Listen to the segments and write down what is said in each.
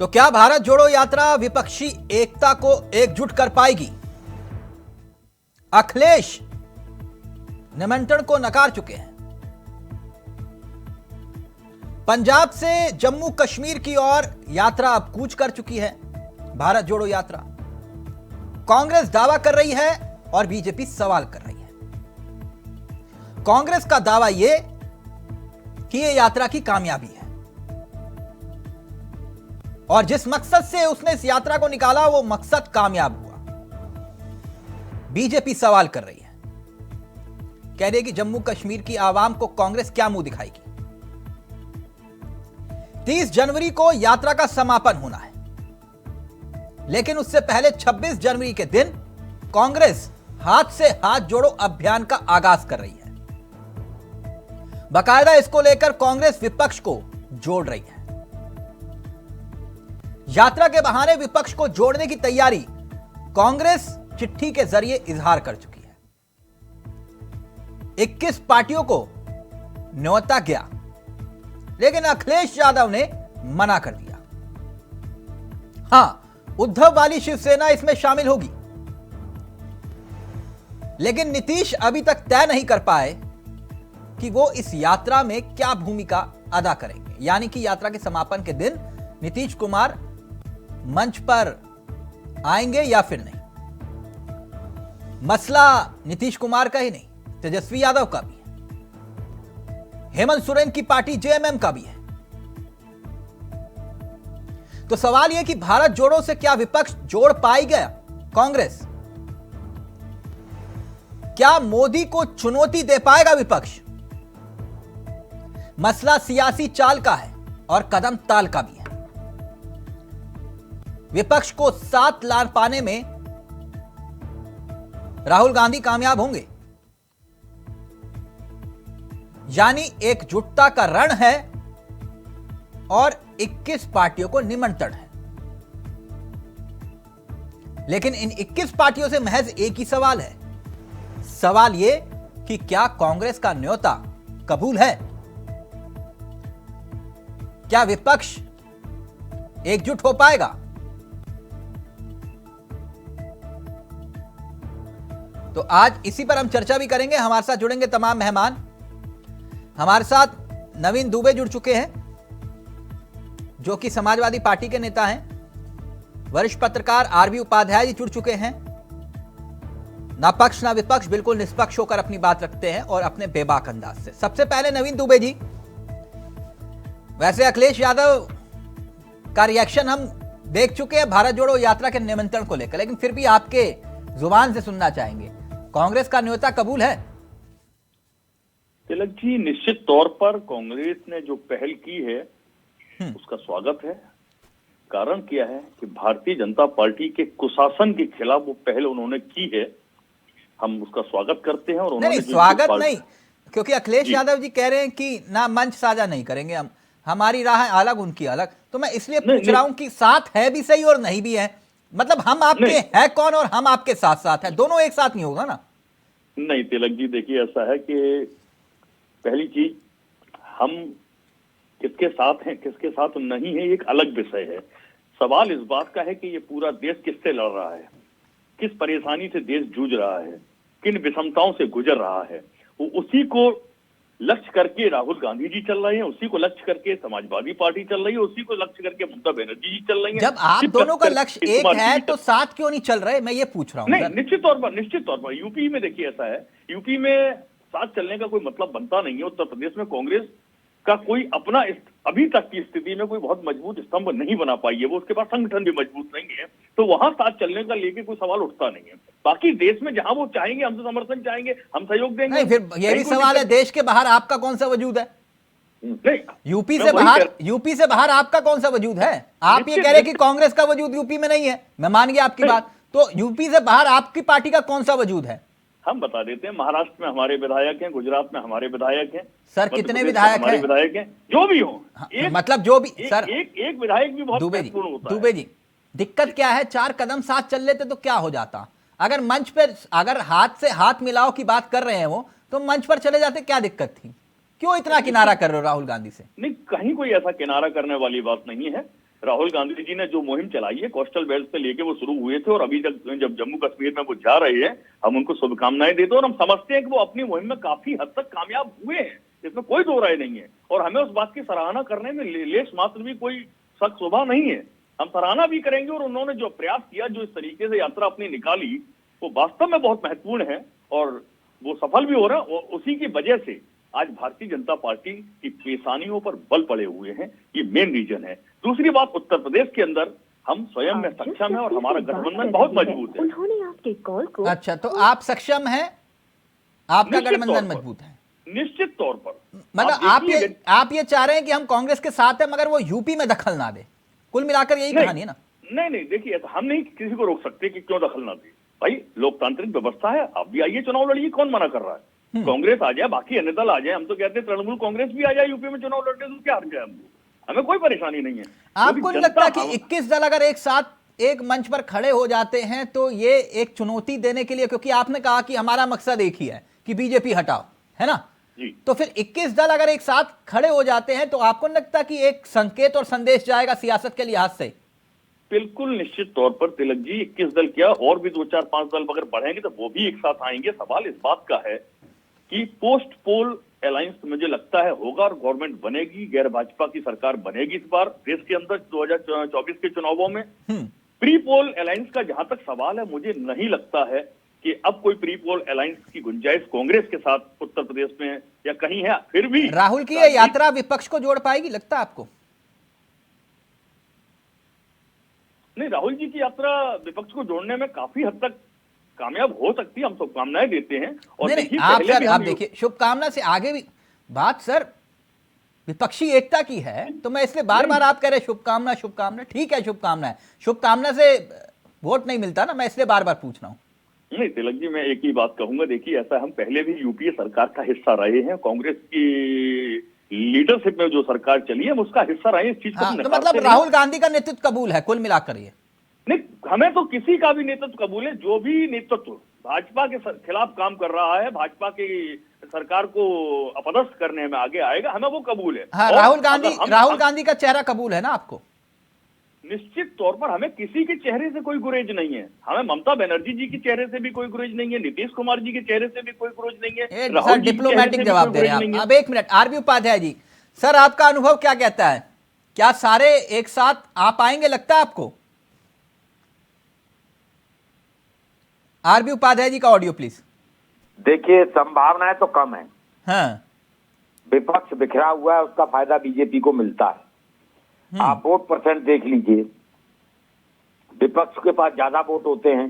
तो क्या भारत जोड़ो यात्रा विपक्षी एकता को एकजुट कर पाएगी? अखिलेश निमंत्रण को नकार चुके हैं। पंजाब से जम्मू कश्मीर की ओर यात्रा अब कूच कर चुकी है भारत जोड़ो यात्रा। कांग्रेस दावा कर रही है और बीजेपी सवाल कर रही है। कांग्रेस का दावा यह कि यह यात्रा की कामयाबी है और जिस मकसद से उसने इस यात्रा को निकाला वो मकसद कामयाब हुआ। बीजेपी सवाल कर रही है, कह रही है कि जम्मू कश्मीर की आवाम को कांग्रेस क्या मुंह दिखाएगी। 30 जनवरी को यात्रा का समापन होना है, लेकिन उससे पहले 26 जनवरी के दिन कांग्रेस हाथ से हाथ जोड़ो अभियान का आगाज कर रही है। बाकायदा इसको लेकर कांग्रेस विपक्ष को जोड़ रही है। यात्रा के बहाने विपक्ष को जोड़ने की तैयारी कांग्रेस चिट्ठी के जरिए इजहार कर चुकी है। 21 पार्टियों को न्योता गया, लेकिन अखिलेश यादव ने मना कर दिया। हां, उद्धव वाली शिवसेना इसमें शामिल होगी, लेकिन नीतीश अभी तक तय नहीं कर पाए कि वो इस यात्रा में क्या भूमिका अदा करेंगे। यानी कि यात्रा के समापन के दिन नीतीश कुमार मंच पर आएंगे या फिर नहीं। मसला नीतीश कुमार का ही नहीं, तेजस्वी यादव का भी है, हेमंत सोरेन की पार्टी जेएमएम का भी है। तो सवाल यह कि भारत जोड़ो से क्या विपक्ष जोड़ पाएगा कांग्रेस? क्या मोदी को चुनौती दे पाएगा विपक्ष? मसला सियासी चाल का है और कदम ताल का भी है। विपक्ष को 7 लान पाने में राहुल गांधी कामयाब होंगे, यानी एकजुटता का रण है और 21 पार्टियों को निमंत्रण है। लेकिन इन 21 पार्टियों से महज एक ही सवाल है। सवाल यह कि क्या कांग्रेस का न्योता कबूल है? क्या विपक्ष एकजुट हो पाएगा? तो आज इसी पर हम चर्चा भी करेंगे। हमारे साथ जुड़ेंगे तमाम मेहमान। हमारे साथ नवीन दुबे जुड़ चुके हैं, जो कि समाजवादी पार्टी के नेता हैं। वरिष्ठ पत्रकार आरबी उपाध्याय जी जुड़ चुके हैं। ना पक्ष ना विपक्ष, बिल्कुल निष्पक्ष होकर अपनी बात रखते हैं और अपने बेबाक अंदाज से। सबसे पहले नवीन दुबे जी, वैसे अखिलेश यादव का रिएक्शन हम देख चुके हैं भारत जोड़ो यात्रा के निमंत्रण को लेकर, लेकिन फिर भी आपके जुबान से सुनना चाहेंगे, कांग्रेस का न्योता कबूल है? तिलक जी, निश्चित तौर पर कांग्रेस ने जो पहल की है उसका स्वागत है। कारण क्या है कि भारतीय जनता पार्टी के कुशासन के खिलाफ वो पहल उन्होंने की है, हम उसका स्वागत करते हैं। और उन्होंने नहीं, स्वागत नहीं, क्योंकि अखिलेश यादव जी कह रहे हैं कि ना मंच साझा नहीं करेंगे हम, हमारी राह अलग उनकी अलग। तो मैं इसलिए पूछ रहा हूं कि साथ है भी सही और नहीं भी है। मतलब हम आपके है कौन और हम आपके साथ साथ है, दोनों एक साथ नहीं होगा ना? नहीं तिलक जी, देखिए ऐसा है कि पहली चीज, हम किसके साथ हैं किसके साथ नहीं है एक अलग विषय है। सवाल इस बात का है कि ये पूरा देश किससे लड़ रहा है, किस परेशानी से देश जूझ रहा है, किन विषमताओं से गुजर रहा है। वो उसी को लक्ष्य करके राहुल गांधी जी चल रहे हैं, उसी को लक्ष्य करके समाजवादी पार्टी चल रही है, उसी को लक्ष्य करके ममता बनर्जी जी चल रही हैं। जब आप दोनों का लक्ष्य एक है तो साथ क्यों नहीं चल रहे, मैं ये पूछ रहा हूँ। नहीं, निश्चित तौर पर यूपी में देखिए ऐसा है, यूपी में साथ चलने का कोई मतलब बनता नहीं है। उत्तर प्रदेश में कांग्रेस का कोई अपना अभी तक की स्थिति में कोई बहुत मजबूत स्तंभ नहीं बना पाई है, वो उसके पास संगठन भी मजबूत नहीं है, तो वहां साथ चलने का लेके कोई सवाल उठता नहीं है। बाकी देश में जहां वो चाहेंगे, हमसे समर्थन चाहेंगे, हम सहयोग देंगे। नहीं, फिर ये भी सवाल है, देश के बाहर आपका कौन सा वजूद है? नहीं, यूपी से बाहर आपका कौन सा वजूद है? आप ये कह रहे कि कांग्रेस का वजूद यूपी में नहीं है, मैं मान गया आपकी बात। तो यूपी से बाहर आपकी पार्टी का कौन सा वजूद है? हम बता देते हैं, महाराष्ट्र में हमारे विधायक हैं, गुजरात में हमारे विधायक हैं। सर कितने विधायक हैं? हमारे विधायक हैं, जो भी हो। मतलब जो भी सर, एक विधायक भी बहुत महत्वपूर्ण होता है। दुबे जी, दिक्कत क्या है? 4 कदम साथ चल लेते तो क्या हो जाता? अगर मंच पे अगर हाथ से हाथ मिलाओ की बात कर रहे हैं वो, तो मंच पर चले जाते, क्या दिक्कत थी? क्यों इतना किनारा कर रहे हो राहुल गांधी से? नहीं, कहीं कोई ऐसा किनारा करने वाली बात नहीं है। राहुल गांधी जी ने जो मुहिम चलाई है कोस्टल बेल्ट से लेके वो शुरू हुए थे और अभी तक जब जम्मू कश्मीर में वो जा रहे हैं, हम उनको शुभकामनाएं देते हैं और हम समझते हैं कि वो अपनी मुहिम में काफी हद तक कामयाब हुए हैं, इसमें कोई दो राय नहीं है और हमें उस बात की सराहना करने में लेश मात्र भी कोई शक शुबा नहीं है। हम सराहना भी करेंगे और उन्होंने जो प्रयास किया, जो इस तरीके से यात्रा अपनी निकाली, वो वास्तव में बहुत महत्वपूर्ण है और वो सफल भी हो रहा है और उसी की वजह से आज भारतीय जनता पार्टी की पेशानियों पर बल पड़े हुए हैं, ये मेन रीजन है। दूसरी बात, उत्तर प्रदेश के अंदर हम स्वयं में सक्षम है और हमारा गठबंधन बहुत मजबूत है। उन्होंने आपके कॉल को अच्छा, तो आप सक्षम हैं, आपका गठबंधन मजबूत है निश्चित तौर पर। मतलब आप ये चाह रहे हैं कि हम कांग्रेस के साथ हैं मगर वो यूपी में दखल ना दे, कुल मिलाकर यही कहानी है ना? नहीं, देखिए हम नहीं किसी को रोक सकते कि क्यों दखल ना दे। भाई लोकतांत्रिक व्यवस्था है, आप भी आइए चुनाव लड़िए, कौन मना कर रहा है? कांग्रेस आ जाए, बाकी अन्य दल आ जाए, हम तो कहते हैं तृणमूल कांग्रेस भी आ जाए यूपी में चुनाव लड़ने, तो क्या हर्ज है? हमें कोई परेशानी नहीं है। आपको नहीं लगता कि 21 दल अगर एक साथ एक मंच पर खड़े हो जाते हैं तो ये एक चुनौती देने के लिए, क्योंकि आपने कहा कि हमारा मकसद एक ही है कि बीजेपी हटाओ, है ना? जी। तो फिर 21 दल अगर एक साथ खड़े हो जाते हैं तो आपको नहीं लगता कि एक संकेत और संदेश जाएगा सियासत के लिहाज से? बिल्कुल निश्चित तौर पर तिलक जी, 21 दल क्या और भी 2 4 5 दल अगर बढ़ेंगे तो वो भी एक साथ आएंगे। सवाल इस बात का है कि पोस्ट पोल अलायंस मुझे लगता है होगा और गवर्नमेंट बनेगी, गैर भाजपा की सरकार बनेगी इस बार देश के अंदर 2024 के चुनावों में। प्री पोल अलायंस का जहां तक सवाल है, मुझे नहीं लगता है कि अब कोई प्री पोल अलायंस की गुंजाइश कांग्रेस के साथ उत्तर प्रदेश में या कहीं है। फिर भी राहुल की ये यात्रा विपक्ष को जोड़ पाएगी, लगता है आपको? नहीं, राहुल जी की यात्रा विपक्ष को जोड़ने में काफी हद तक कामयाब हो सकती है, हम शुभकामनाएं देते हैं। और नहीं, आप देखिए, शुभकामना से आगे भी बात सर विपक्षी एकता की है, तो मैं इसलिए बार बार आप कह रहे शुभकामना शुभकामना, ठीक है शुभकामना, शुभकामना से वोट नहीं मिलता ना, मैं इसलिए बार बार पूछ रहा हूं। नहीं तिलक जी, मैं एक ही बात कहूंगा, देखिए ऐसा हम पहले भी यूपीए सरकार का हिस्सा रहे हैं, कांग्रेस की लीडरशिप में जो सरकार चली है उसका हिस्सा रहे, इस चीज को तो मतलब राहुल गांधी का नेतृत्व कबूल है कुल मिलाकर? ये नहीं, हमें तो किसी का भी नेतृत्व कबूल है, जो भी नेतृत्व भाजपा के खिलाफ काम कर रहा है, भाजपा की सरकार को अपदस्थ करने में आगे आएगा, हमें वो कबूल है। हाँ, राहुल गांधी का चेहरा कबूल है ना आपको? निश्चित तौर पर हमें किसी के चेहरे से कोई गुरेज नहीं है, हमें ममता बनर्जी जी के चेहरे से भी कोई गुरेज नहीं है, नीतीश कुमार जी के चेहरे से भी कोई गुरेज नहीं है। सर डिप्लोमेटिक जवाब दे रहे हैं आप। अब एक minute, RB Upadhyay ji, sir आपका अनुभव क्या कहता है, क्या सारे एक साथ आ पाएंगे लगता है आपको? आरबी उपाध्याय जी का ऑडियो प्लीज। देखिए, संभावनाएं तो कम है। हाँ, विपक्ष बिखरा हुआ है, उसका फायदा बीजेपी को मिलता है। आप वोट परसेंट देख लीजिए, विपक्ष के पास ज्यादा वोट होते हैं,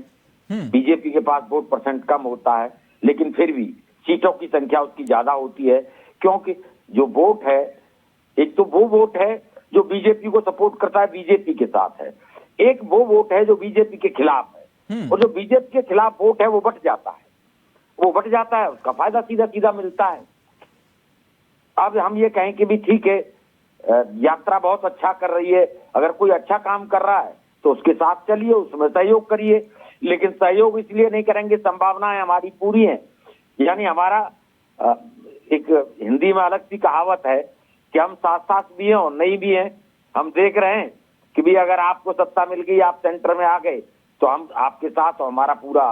बीजेपी के पास वोट परसेंट कम होता है, लेकिन फिर भी सीटों की संख्या उसकी ज्यादा होती है, क्योंकि जो वोट है, एक तो वो वोट है जो बीजेपी को सपोर्ट करता है, बीजेपी के साथ है, एक वो वोट है जो बीजेपी के खिलाफ है, और जो बीजेपी के खिलाफ वोट है वो बट जाता है, उसका फायदा सीधा सीधा मिलता है। अब हम ये कहें कि भी ठीक है, यात्रा बहुत अच्छा कर रही है, अगर कोई अच्छा काम कर रहा है तो उसके साथ चलिए, उसमें सहयोग करिए, लेकिन सहयोग इसलिए नहीं करेंगे, संभावनाएं हमारी पूरी हैं। यानी हमारा एक हिंदी में अलग सी कहावत है कि हम साथ साथ भी हैं और नहीं भी हैं। हम देख रहे हैं कि भी अगर आपको सत्ता मिल गई, आप सेंटर में आ गए, तो हम आपके साथ, और हमारा पूरा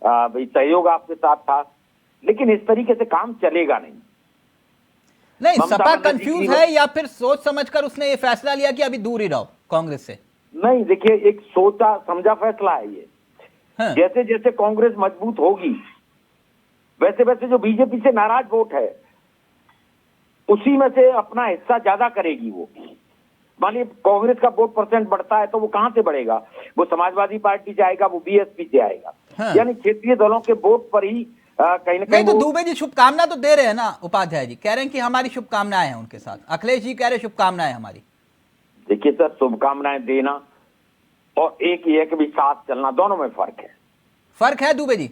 भाई सहयोग आपके साथ था, लेकिन इस तरीके से काम चलेगा नहीं। सपा कंफ्यूज है या फिर सोच समझकर उसने ये फैसला लिया कि अभी दूर ही रहो कांग्रेस से? नहीं, देखिए, एक सोचा समझा फैसला है ये। हाँ। जैसे जैसे कांग्रेस मजबूत होगी, वैसे वैसे जो बीजेपी से नाराज वोट है, उसी में से अपना हिस्सा ज्यादा करेगी वो। मानिए कांग्रेस का वोट परसेंट बढ़ता है तो वो कहां से बढ़ेगा? वो समाजवादी पार्टी से आएगा, वो बीएसपी से आएगा। हाँ। यानी क्षेत्रीय दलों के वोट पर ही कहीं ना कहीं। तो दुबे जी शुभकामना तो दे रहे हैं ना, उपाध्याय जी कह रहे हैं कि हमारी शुभकामनाएं हैं उनके साथ, अखिलेश जी कह रहे शुभकामनाएं हमारी। देखिए सर, शुभकामनाएं देना और एक ये कि भी साथ चलना, दोनों में फर्क है दुबे जी।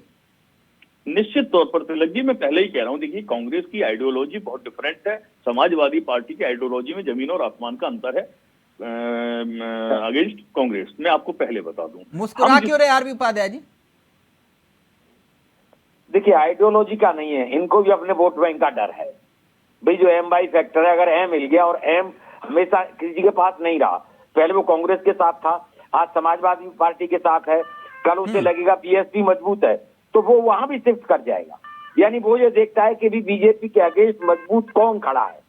निश्चित तौर पर तिलक जी, मैं पहले ही कह रहा हूं, देखिए कांग्रेस की आइडियोलॉजी बहुत डिफरेंट है, समाजवादी पार्टी की आइडियोलॉजी में जमीन और आसमान का अंतर है अगेंस्ट कांग्रेस। मैं आपको पहले बता दूं। मुस्कुरा क्यों रहे आरबी उपाध्याय जी? देखिए, आइडियोलॉजी का नहीं है, इनको भी अपने वोट बैंक का डर है। भाई जो एम बाई फैक्टर है, अगर एम मिल गया और एम हमेशा किसी के पास नहीं रहा, पहले वो कांग्रेस के साथ था, आज समाजवादी पार्टी के साथ है, कल उसे लगेगा बीएसपी मजबूत है तो वो वहां भी शिफ्ट कर जाएगा। यानी वो ये देखता है कि भी बीजेपी के अगेंस्ट मजबूत कौन खड़ा है,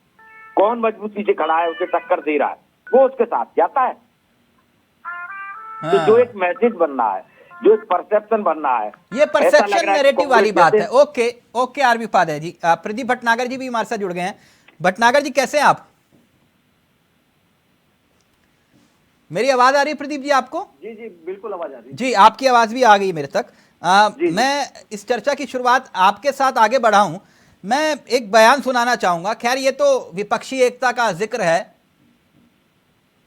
कौन मजबूती से खड़ा है, उसे टक्कर दे रहा है, वो उसके साथ जाता है। तो जो एक मैसेज बन रहा है, जो एक परसेप्शन बन रहा है, ये परसेप्शन नैरेटिव वाली बात है। Okay okay RB Upadhyay ji, Pradeep Bhatnagar जी भी हमारे साथ जुड़ गए हैं। भटनागर जी कैसे हैं आप? मेरी आवाज आ रही है प्रदीप जी आपको? जी जी बिल्कुल आवाज आ रही है जी, आपकी आवाज भी आ गई मेरे तक। मैं इस चर्चा की शुरुआत आपके साथ आगे बढ़ाऊं, मैं एक बयान सुनाना चाहूंगा। खैर ये तो विपक्षी एकता का जिक्र है,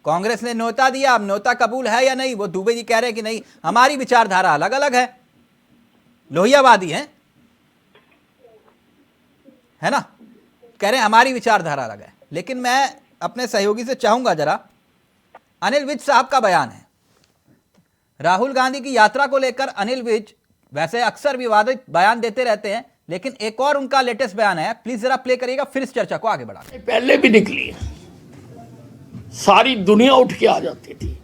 कांग्रेस ने न्योता दिया, अब न्योता कबूल है या नहीं, वो दुबे जी कह रहे हैं कि नहीं, हमारी विचारधारा अलग अलग है, लोहियावादी है ना, कह रहे हैं हमारी विचारधारा अलग है। लेकिन मैं अपने सहयोगी से चाहूंगा जरा, अनिल विज साहब का बयान है राहुल गांधी की यात्रा को लेकर। अनिल विज वैसे अक्सर विवादित बयान देते रहते हैं, लेकिन एक और उनका लेटेस्ट बयान है, प्लीज जरा प्ले करिएगा, फिर इस चर्चा को आगे बढ़ा। पहले भी निकली है, सारी दुनिया उठ के आ जाती थी।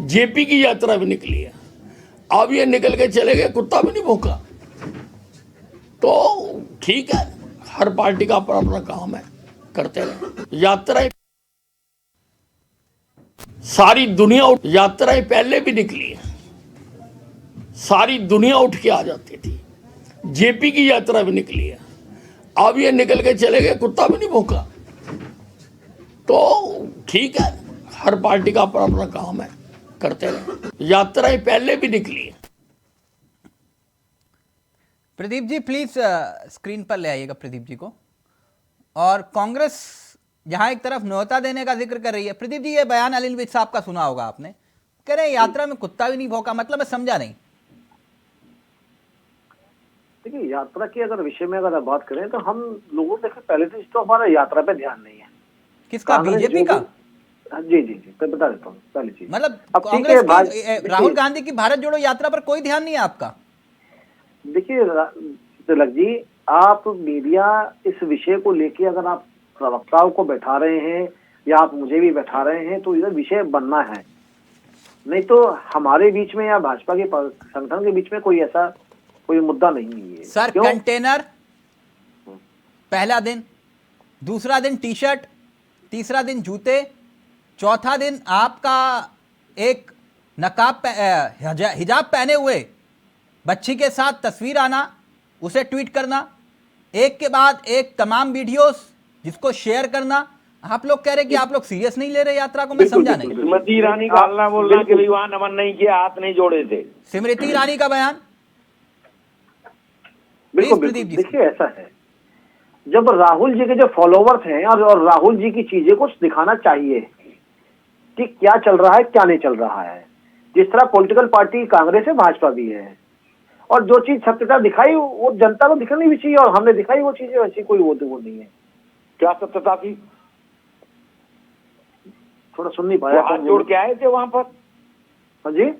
जेपी की यात्रा भी निकली है, अब ये निकल के चले गए, कुत्ता भी नहीं भौंका। तो ठीक है, हर पार्टी का अपना अपना काम है, करते रहे। यात्राएं सारी दुनिया यात्राएं पहले भी निकली है, सारी दुनिया उठ के आ जाती थी। जेपी की यात्रा भी निकली है, अब ये निकल के चले गए, कुत्ता भी नहीं भौंका। तो ठीक है, हर पार्टी का अपना अपना काम है, करते रहे। यात्राएं पहले भी निकली है। प्रदीप जी प्लीज स्क्रीन पर ले आइएगा प्रदीप जी को। और कांग्रेस जहां एक तरफ न्योता देने का जिक्र कर रही है, प्रदीप जी ये बयान अनिल विज साहब का सुना होगा आपने, कह रहे हैं यात्रा में कुत्ता भी नहीं भौंका, मतलब मैं समझा नहीं। देखिए यात्रा की अगर विषय में अगर बात करें तो हम लोगों देखें पहले तो हमारा यात्रा पे ध्यान नहीं है। किसका? बीजेपी का? जी जी जी मैं बता देता हूँ पहली चीज। मतलब कांग्रेस की राहुल गांधी की भारत जोड़ो यात्रा पर कोई ध्यान नहीं है आपका? देखिए तिलक जी, आप मीडिया इस विषय को लेके अगर आप प्रवक्ताओं को बैठा रहे हैं या आप मुझे भी बैठा रहे हैं तो इधर विषय बनना है, नहीं तो हमारे बीच में या भाजपा के संगठन के बीच में कोई मुद्दा नहीं है। सर कंटेनर पहला दिन, दूसरा दिन टी शर्ट, तीसरा दिन जूते, चौथा दिन आपका एक नकाब हिजाब पहने हुए बच्ची के साथ तस्वीर आना, उसे ट्वीट करना, एक के बाद एक तमाम वीडियोस जिसको शेयर करना। आप लोग कह रहे कि आप लोग सीरियस नहीं ले रहे यात्रा को, मैं समझा नहीं। स्मृति ईरानी का हल्ला बोलना कि भाई वहां नमन नहीं किया, हाथ नहीं जोड़े थे। स्मृति ईरानी का बयान बिल्कुल देखिए ऐसा है, जब राहुल जी के जो फॉलोवर्स हैं और राहुल जी की चीजें कुछ दिखाना चाहिए कि क्या चल रहा है क्या नहीं चल रहा है। जिस तरह पॉलिटिकल पार्टी कांग्रेस है, भाजपा भी है, और जो चीज सत्यता दिखाई वो जनता को दिखनी भी चाहिए, और हमने दिखाई वो चीजें, वैसी कोई वो नहीं है। क्या सत्यता थी? थोड़ा सुन नहीं पाया। हाथ जोड़ के आए थे वहां पर। हाँ जी,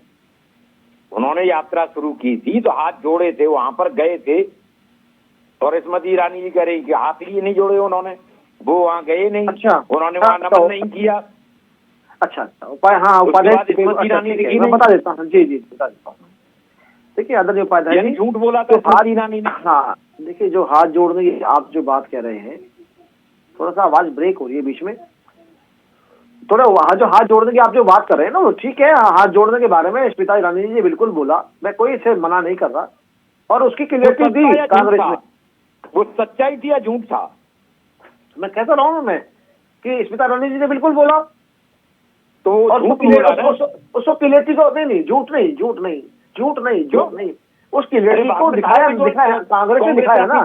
उन्होंने यात्रा शुरू की थी तो हाथ जोड़े थे, वहां पर गए थे, और स्मृति ईरानी जी कह रही कि हाथ ही नहीं जोड़े उन्होंने, वो वहां गए नहीं। अच्छा, उन्होंने वहां नमन नहीं किया। अच्छा उपाय, हाँ उपाध्याय बता देता हूँ। जी जी बता देता हूँ। देखिए आदरणीय उपाध्याय, झूठ बोला तो हाथ ईरानी ने। हाँ देखिए, जो हाथ जोड़ने की आप जो बात कह रहे हैं, थोड़ा सा आवाज ब्रेक हो रही है बीच में, थोड़ा जो हाथ जोड़ने की आप जो बात कर रहे हैं ना, वो ठीक है। हाथ जोड़ने के बारे में स्मृति ईरानी जी बिल्कुल बोला, मैं कोई इसे मना नहीं कर रहा, और उसकी क्लियरिटी दी कांग्रेस में। वो सच्चाई थी या झूठ था? मैं कहता रहा हूँ मैं कि स्मृति ईरानी जी ने बिल्कुल बोला, तो उसको क्लियरिटी को नहीं, झूठ नहीं, उस क्लियरिटी को दिखाया कांग्रेस ने, दिखाया ना,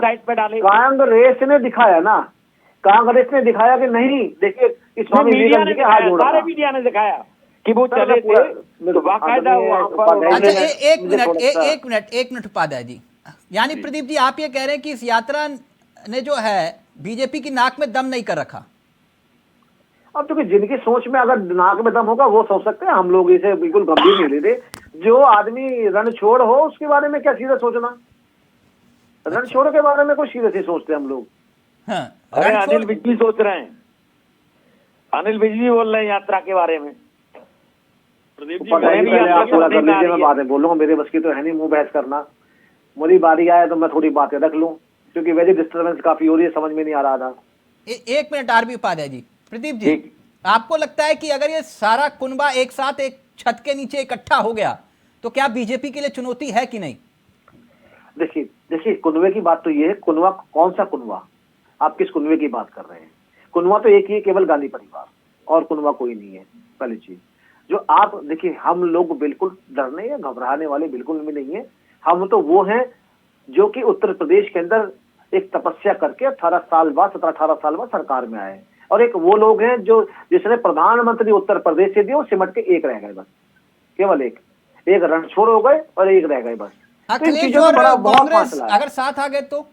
कांग्रेस ने दिखाया कि नहीं। देखिए स्वामी विवेकानंद के हाथ जोड़ा, सारे मीडिया ने दिखाया कि वो चले थे तो बाकायदा वहां पर। अच्छा एक मिनट उपाध्याय जी, यानी प्रदीप जी आप ये कह रहे हैं कि इस यात्रा ने जो है बीजेपी की नाक में दम नहीं कर रखा? अब तो जिनकी सोच में अगर नाक में दम होगा वो सोच सकते हैं, हम लोग इसे बिल्कुल गंभीर नहीं लेते। जो आदमी रणछोड़ हो उसके बारे में क्या सीधा सोचना, रणछोड़ के बारे में कुछ सीधे से सोचते हम लोग। हाँ, अनिल विज भी सोच रहे हैं, अनिल विज भी बोल रहे हैं यात्रा के बारे में। प्रदीप जी, पता ही मैं पहले आप पूरा कर लीजिए, मैं है। बातें बोलूंगा, मेरे बस की तो है नहीं मुंह बहस करना। मेरी बारी आए तो मैं थोड़ी बातें रख लूं, क्योंकि वैसे डिस्टर्बेंस काफी हो रही है, समझ में नहीं आ रहा था। एक मिनट आरबी उपाध्याय जी। प्रदीप जी, ठीक। आपको लगता है कि अगर ये सारा कुनबा एक साथ एक छत के नीचे इकट्ठा हो गया तो क्या बीजेपी के लिए चुनौती है कि नहीं? देखिए देखिए, कुनवे की बात तो ये है, कुनवा कौन सा कुनवा, आप किस कुनवे की बात कर रहे हैं? कुनवा तो एक ही है, केवल गांधी परिवार, और कुनवा कोई नहीं है। पहली चीज जो आप देखिए, हम लोग बिल्कुल डरने या घबराने वाले बिल्कुल भी नहीं है। हम तो वो हैं जो कि उत्तर प्रदेश के अंदर एक तपस्या करके 18 साल बाद 17-18 साल बाद सरकार में आए, और एक वो लोग हैं जो जिसने प्रधानमंत्री उत्तर प्रदेश से दिए, वो सिमट के एक रह गए बस, केवल एक रणछोड़ हो गए और एक रह गए बस। तो इन अखिलेश चीजों और में बड़ा बहुत कांग्रेस फासला है। अगर साथ आ गए तो?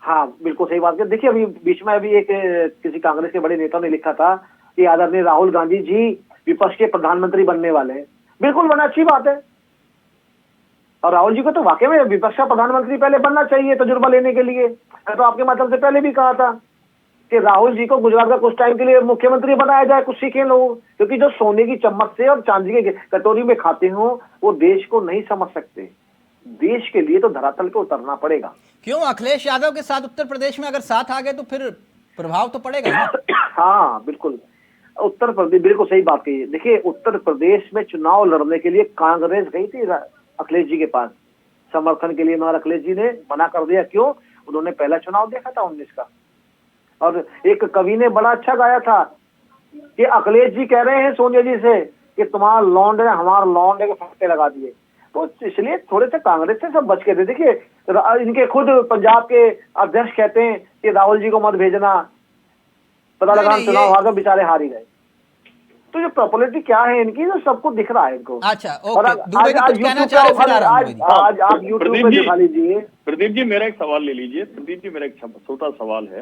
हाँ बिल्कुल सही बात है। देखिए अभी बीच में अभी एक किसी कांग्रेस के बड़े नेता ने लिखा था कि आदरणीय राहुल गांधी जी विपक्ष के प्रधानमंत्री बनने वाले हैं। बिल्कुल बना, अच्छी बात है, और राहुल जी को तो वाकई में विपक्ष का प्रधानमंत्री पहले बनना चाहिए तजुर्बा लेने के लिए। मैं तो आपके माध्यम से पहले भी कहा था कि राहुल जी को गुजरात का कुछ टाइम के लिए मुख्यमंत्री बनाया जाए, कुछ सीखें लोग, क्योंकि जो सोने की चम्मच से और चांदी के कटोरी में खाते हो वो देश को नहीं समझ सकते। देश के लिए तो धरातल पे उतरना पड़ेगा। क्यों अखिलेश यादव के साथ उत्तर प्रदेश में अगर साथ आ गए तो फिर प्रभाव तो पड़ेगा ही ना? हाँ बिल्कुल, उत्तर प्रदेश बिल्कुल सही बात कही। देखिए उत्तर प्रदेश में चुनाव लड़ने के लिए कांग्रेस गई थी अखिलेश जी के पास समर्थन के लिए, मगर अखिलेश जी ने मना कर दिया। क्यों? उन्होंने पहला चुनाव देखा था 19 का, और एक कवि ने बड़ा अच्छा गाया था कि अखिलेश जी कह रहे हैं सोनिया जी से कि तुम्हारा लौंड है हमारा लौंड है, के फटके लगा दिए। तो इसलिए थोड़े से कांग्रेस से सब बच के थे। देखिए इनके खुद पंजाब के अध्यक्ष कहते हैं कि राहुल जी को मत भेजना, पता लगा चुनाव हार गए, बेचारे हार ही गए। तो जो पॉपुलैरिटी क्या है इनकी, तो सबको दिख रहा है इनको। अच्छा और ओके, दुबे जी कुछ कहना चाह रहे हैं, फिर आ रहा हूं दुबे जी। आज आप यूट्यूब पे दिखा लीजिए। प्रदीप जी मेरा एक सवाल ले लीजिए। प्रदीप जी मेरा एक छोटा सवाल है।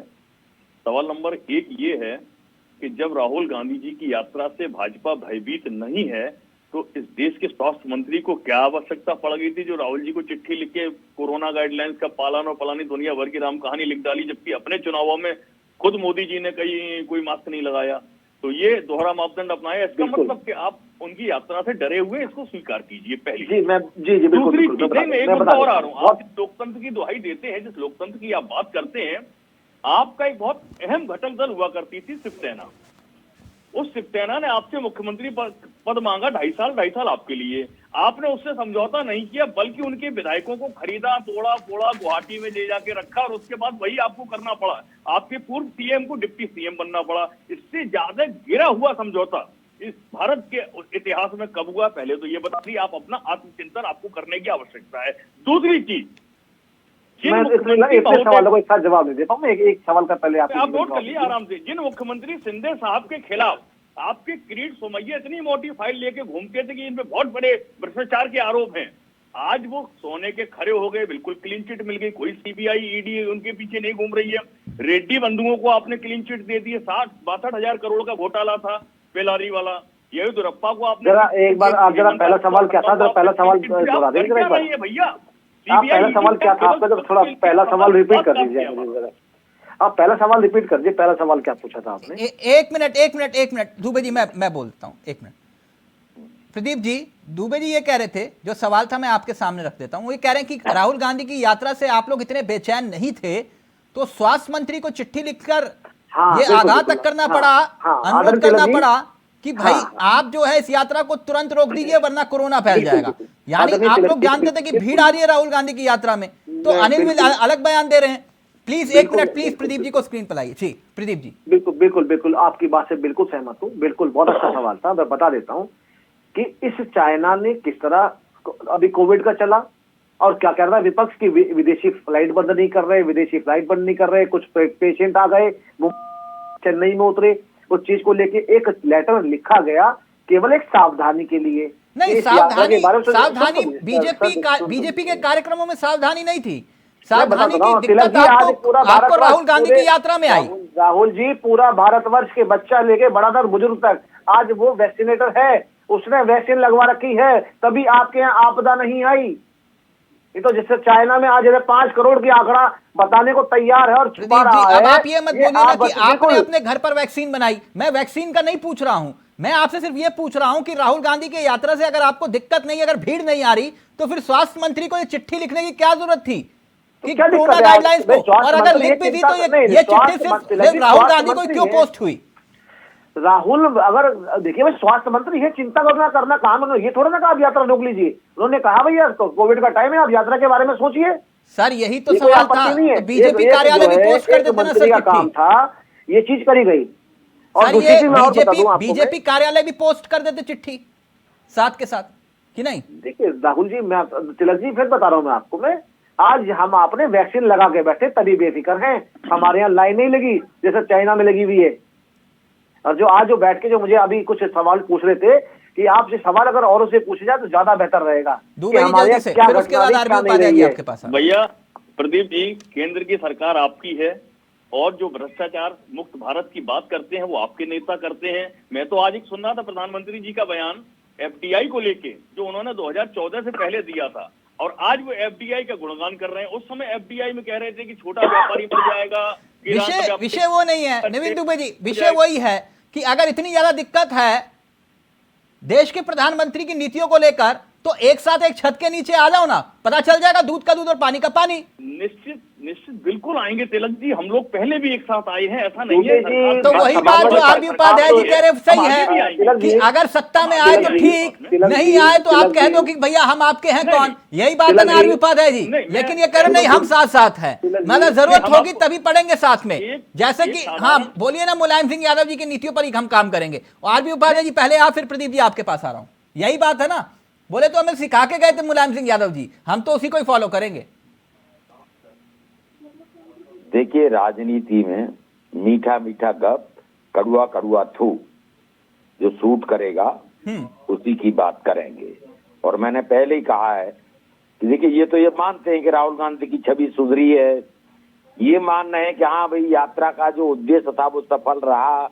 सवाल नंबर 1 ये है कि जब राहुल गांधी जी की यात्रा से भाजपा भयभीत नहीं है तो इस देश के स्वास्थ्य मंत्री को क्या आवश्यकता पड़ गई थी जो राहुल जी को चिट्ठी लिख के कोरोना गाइडलाइंस का पालन और पलानी दुनिया भर की राम कहानी लिख डाली, जबकि अपने चुनावों में खुद मोदी जी ने कहीं कोई मास्क नहीं लगाया? तो ये दोहरा मापदंड अपनाया, इसका मतलब कि आप उनकी यात्रा से डरे हुए, इसको स्वीकार कीजिए पहली। जी दूसरी चीज मैं एक मुद्दा और आ रहा हूँ। आप लोकतंत्र की दुहाई देते हैं, जिस लोकतंत्र की आप बात करते हैं, आपका एक बहुत अहम घटक दल हुआ करती थी शिवसेना। उस शिवसेना ने आपसे मुख्यमंत्री पद मांगा 2.5 साल आपके लिए। आपने उससे समझौता नहीं किया, बल्कि उनके विधायकों को खरीदा, तोड़ा फोड़ा, गुवाहाटी में ले जाके रखा, और उसके बाद वही आपको करना पड़ा। आपके पूर्व सीएम को डिप्टी सीएम बनना पड़ा। इससे ज्यादा गिरा हुआ समझौता इस भारत के इतिहास में कब हुआ? पहले तो ये बता दी, आप अपना आत्मचिंतन आपको करने की आवश्यकता है। दूसरी चीज, मैं इतने सवालों को एक साथ जवाब नहीं दे पाऊंगा। एक सवाल का पहले आप नोट कर लिए आराम से। जिन मुख्यमंत्री शिंदे साहब के खिलाफ आपके किरीट सोमैया इतनी मोटी फाइल लेके घूमते थे कि इन पे बहुत बड़े भ्रष्टाचार के आरोप हैं, आज वो सोने के खरे हो गए, बिल्कुल क्लीन चिट मिल गई, कोई सीबीआई ईडी उनके पीछे नहीं घूम रही है। रेड्डी बंधुओं को आपने क्लीन चिट दे दी। 62,000 करोड़ का घोटाला था बेलारी वाला। येदियुरप्पा को आपने एक बार आप जरा पहला सवाल क्या था, पहला सवाल दोहरा देंगे भैया? आप पहला सवाल क्या था आपका, जब थोड़ा पहला सवाल रिपीट कर दीजिए। आप पहला सवाल रिपीट कर दीजिए, पहला सवाल क्या पूछा था आपने? एक मिनट दुबे जी, मैं बोलता हूँ, एक मिनट। प्रदीप जी, दुबे जी ये कह रहे थे, जो सवाल था मैं आपके सामने रख देता हूँ। वो ये कह रहे हैं कि राहुल गांधी की यात्रा से आप लोग इतने बेचैन नहीं थे तो स्वास्थ्य मंत्री को चिट्ठी लिखकर ये आगाह तक करना पड़ा, अनुरोध करना पड़ा कि भाई आप जो है इस यात्रा को तुरंत रोक दीजिए वरना कोरोना फैल जाएगा। यानी आप लोग जानते थे कि भीड़ आ रही है राहुल गांधी की यात्रा में, तो अनिल विज अलग बयान दे रहे हैं। प्लीज एक मिनट, प्लीज प्रदीप जी को स्क्रीन पर लाइए। जी प्रदीप जी। बिल्कुल आपकी बात से बिल्कुल सहमत हूँ। बिल्कुल बहुत अच्छा सवाल था। मैं बता देता हूँ कि इस चाइना ने किस तरह, अभी कोविड का चला और क्या कह रहा है विपक्ष की विदेशी फ्लाइट बंद नहीं कर रहे, विदेशी फ्लाइट बंद नहीं कर रहे, कुछ पेशेंट आ गए, चेन्नई में उतरे, उस चीज को लेके एक लेटर लिखा गया केवल एक सावधानी के लिए। नहीं, सावधानी बीजेपी के कार्यक्रमों में सावधानी नहीं थी। सावधानी की दिक्कत आपको राहुल गांधी की यात्रा में आई। राहुल जी पूरा भारतवर्ष के बच्चा लेके बड़ा तक बुजुर्ग तक आज वो वैक्सीनेटर है, उसने वैक्सीन लगवा रखी है, तभी आपके यहाँ आपदा नहीं आई। ये तो जिससे चाइना में आज 5 करोड़ की आंकड़ा बताने को तैयार है और छुपा रहा है। अब आप ये मत बोलिए ना कि आपने अपने घर पर वैक्सीन बनाई। मैं वैक्सीन का नहीं पूछ रहा हूं, मैं आपसे सिर्फ ये पूछ रहा हूं कि राहुल गांधी की यात्रा से अगर आपको दिक्कत नहीं, अगर भीड़ नहीं आ रही, तो फिर स्वास्थ्य मंत्री को ये चिट्ठी लिखने की क्या जरूरत थी कि क्या दिक्कत कोरोना है? गाइडलाइंस को, स्वास्थ्य और अगर मंत्री लिख भी दी चिंता तो नहीं, ये चिट्ठी स्वास्थ्य सिर्फ मंत्री- सिर्फ राहुल स्वास्थ्य गांधी को मंत्री क्यों है। पोस्ट हुई? राहुल, अगर देखिए भाई, स्वास्थ्य मंत्री है, चिंता करना काम उन्होंने ये थोड़ा ना कहा आप यात्रा रोक लीजिए। उन्होंने कहा भैया तो कोविड का टाइम है, आप यात्रा के बारे में सोचिए। सर यही तो ये कोई सवाल आपत्ति था, नहीं है। तो बीजेपी एक कार्यालय जो भी है, पोस्ट कर एक देते ना मंत्री सर का काम चिट्ठी। था, ये चीज करी गई। और सर दूसरी ये चीज मैं और बता दूं आपको, बीजेपी कार्यालय भी पोस्ट कर देते चिट्ठी साथ के साथ, कि नहीं? देखिए राहुल जी, मैं तिलक जी फिर बता रहा हूं मैं आपको, मैं आज हम आपने वैक्सीन लगा के बैठे तभी बेफिक्र हैं। हमारे यहाँ लाइन नहीं लगी जैसे चाइना में लगी हुई है। और जो आज जो बैठ के जो मुझे अभी कुछ सवाल पूछ रहे थे कि आपसे सवाल अगर औरों से पूछे जाए तो ज्यादा बेहतर रहेगा कि हमारे यहाँ क्या फिर उसके घटना बाद रही, आरबी क्या नहीं उपाध्याय रही जी है। आपके पास आ। भैया प्रदीप जी, केंद्र की सरकार आपकी है और जो भ्रष्टाचार मुक्त भारत की बात करते हैं वो आपके नेता करते हैं। मैं तो आज एक सुन रहा था प्रधानमंत्री जी का बयान एफडीआई को लेके, जो उन्होंने 2014 से पहले दिया था, और आज वो एफडीआई का गुणगान कर रहे हैं। उस समय एफडीआई में कह रहे थे कि छोटा व्यापारी मर जाएगा। विषय वो नहीं है नवीन दुबे जी, विषय वही है कि अगर इतनी ज्यादा दिक्कत है देश के प्रधानमंत्री की नीतियों को लेकर, तो एक साथ एक छत के नीचे आ जाओ ना, पता चल जाएगा दूध का दूध और पानी का पानी। निश्चित निश्चित बिल्कुल आएंगे तिलक जी, हम लोग पहले भी एक साथ आए हैं, ऐसा नहीं है। जी, तो वही बात जो आरबी उपाध्याय जी कह रहे सही है कि अगर सत्ता में आए तो ठीक, नहीं आए तो आप कह दो कि भैया हम आपके हैं कौन। यही बात है ना आरबी उपाध्याय जी, लेकिन ये कह रहे नहीं हम साथ साथ हैं, मतलब जरूरत होगी तभी पढ़ेंगे साथ में। जैसे कि हाँ बोलिए ना, मुलायम सिंह यादव जी की नीतियों पर ही हम काम करेंगे। आरबी उपाध्याय जी पहले आप, फिर प्रदीप जी आपके पास आ रहा हूं। यही बात है ना, बोले तो हमें सिखा के गए थे मुलायम सिंह यादव जी, हम तो उसी को ही फॉलो करेंगे। देखिए, राजनीति में मीठा मीठा गप, कड़ुआ कड़ुआ थू, जो सूट करेगा उसी की बात करेंगे। और मैंने पहले ही कहा है कि देखिए, ये तो ये मानते हैं कि राहुल गांधी की छवि सुधरी है, ये मान रहे हैं कि हाँ भाई यात्रा का जो उद्देश्य था वो सफल रहा,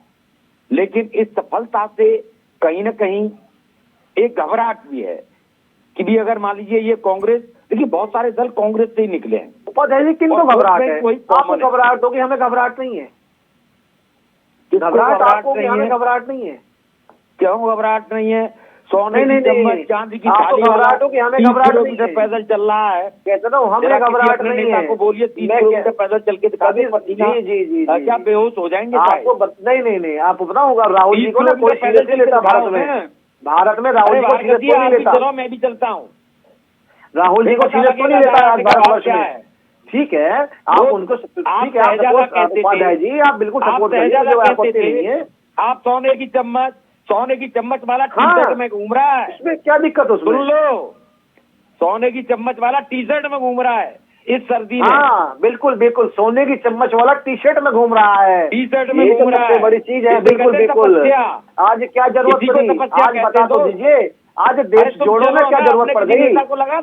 लेकिन इस सफलता से कहीं ना कहीं एक घबराहट भी है कि भी अगर मान लीजिए ये कांग्रेस, देखिए बहुत सारे दल कांग्रेस से ही निकले हैं। उपाध्याय जी, किनको घबराहट है? आपको घबराहट होगी, हमें घबराहट नहीं है। घबराहट आपको कि हमें घबराहट नहीं है? क्यों घबराहट नहीं है? सोने नहीं, की नहीं, चम्मच नहीं। चांदी की आपको थाली घबराहट हो कि हमें घबराहट नहीं है? पैदल चल रहा है, कहते ना हमें जरा किसी घबराहट अपने नहीं नेता है। को बोलिए 30 मैं किलोमीटर पैदल चल के दिखा दे पसीना। जी जी जी जी। क्या बेहोश हो जाएंगे? आपको नहीं, आपको पता होगा राहुल जी को ना कोई सीरियस नहीं लेता भारत में। भारत में राहुल जी को सीरियस कोई नहीं लेता। चलो मैं भी चलता हूँ। राहुल जी को सीरियस कोई नहीं लेता आज भारतवर्ष में। ठीक है, आप उनको ठीक है, आप सपोर्ट, उपाध्याय जी आप बिल्कुल सपोर्ट करिए, जो आपत्ति नहीं है। आप सोने की चम्मच वाला टी शर्ट में घूम रहा है, इसमें क्या दिक्कत है? सुन लो, सोने की चम्मच वाला टी शर्ट में घूम रहा है इस सर्दी में। हाँ बिल्कुल बिल्कुल, सोने की चम्मच वाला टी शर्ट में घूम रहा है, टी शर्ट में ये घूम तो रहा सबसे है। बड़ी चीज है। बिल्कुल बिल्कुल, आज क्या जरूरत पड़ी? आज बता तो दीजिए, आज देश जोड़ो में क्या जरूरत पड़ गई?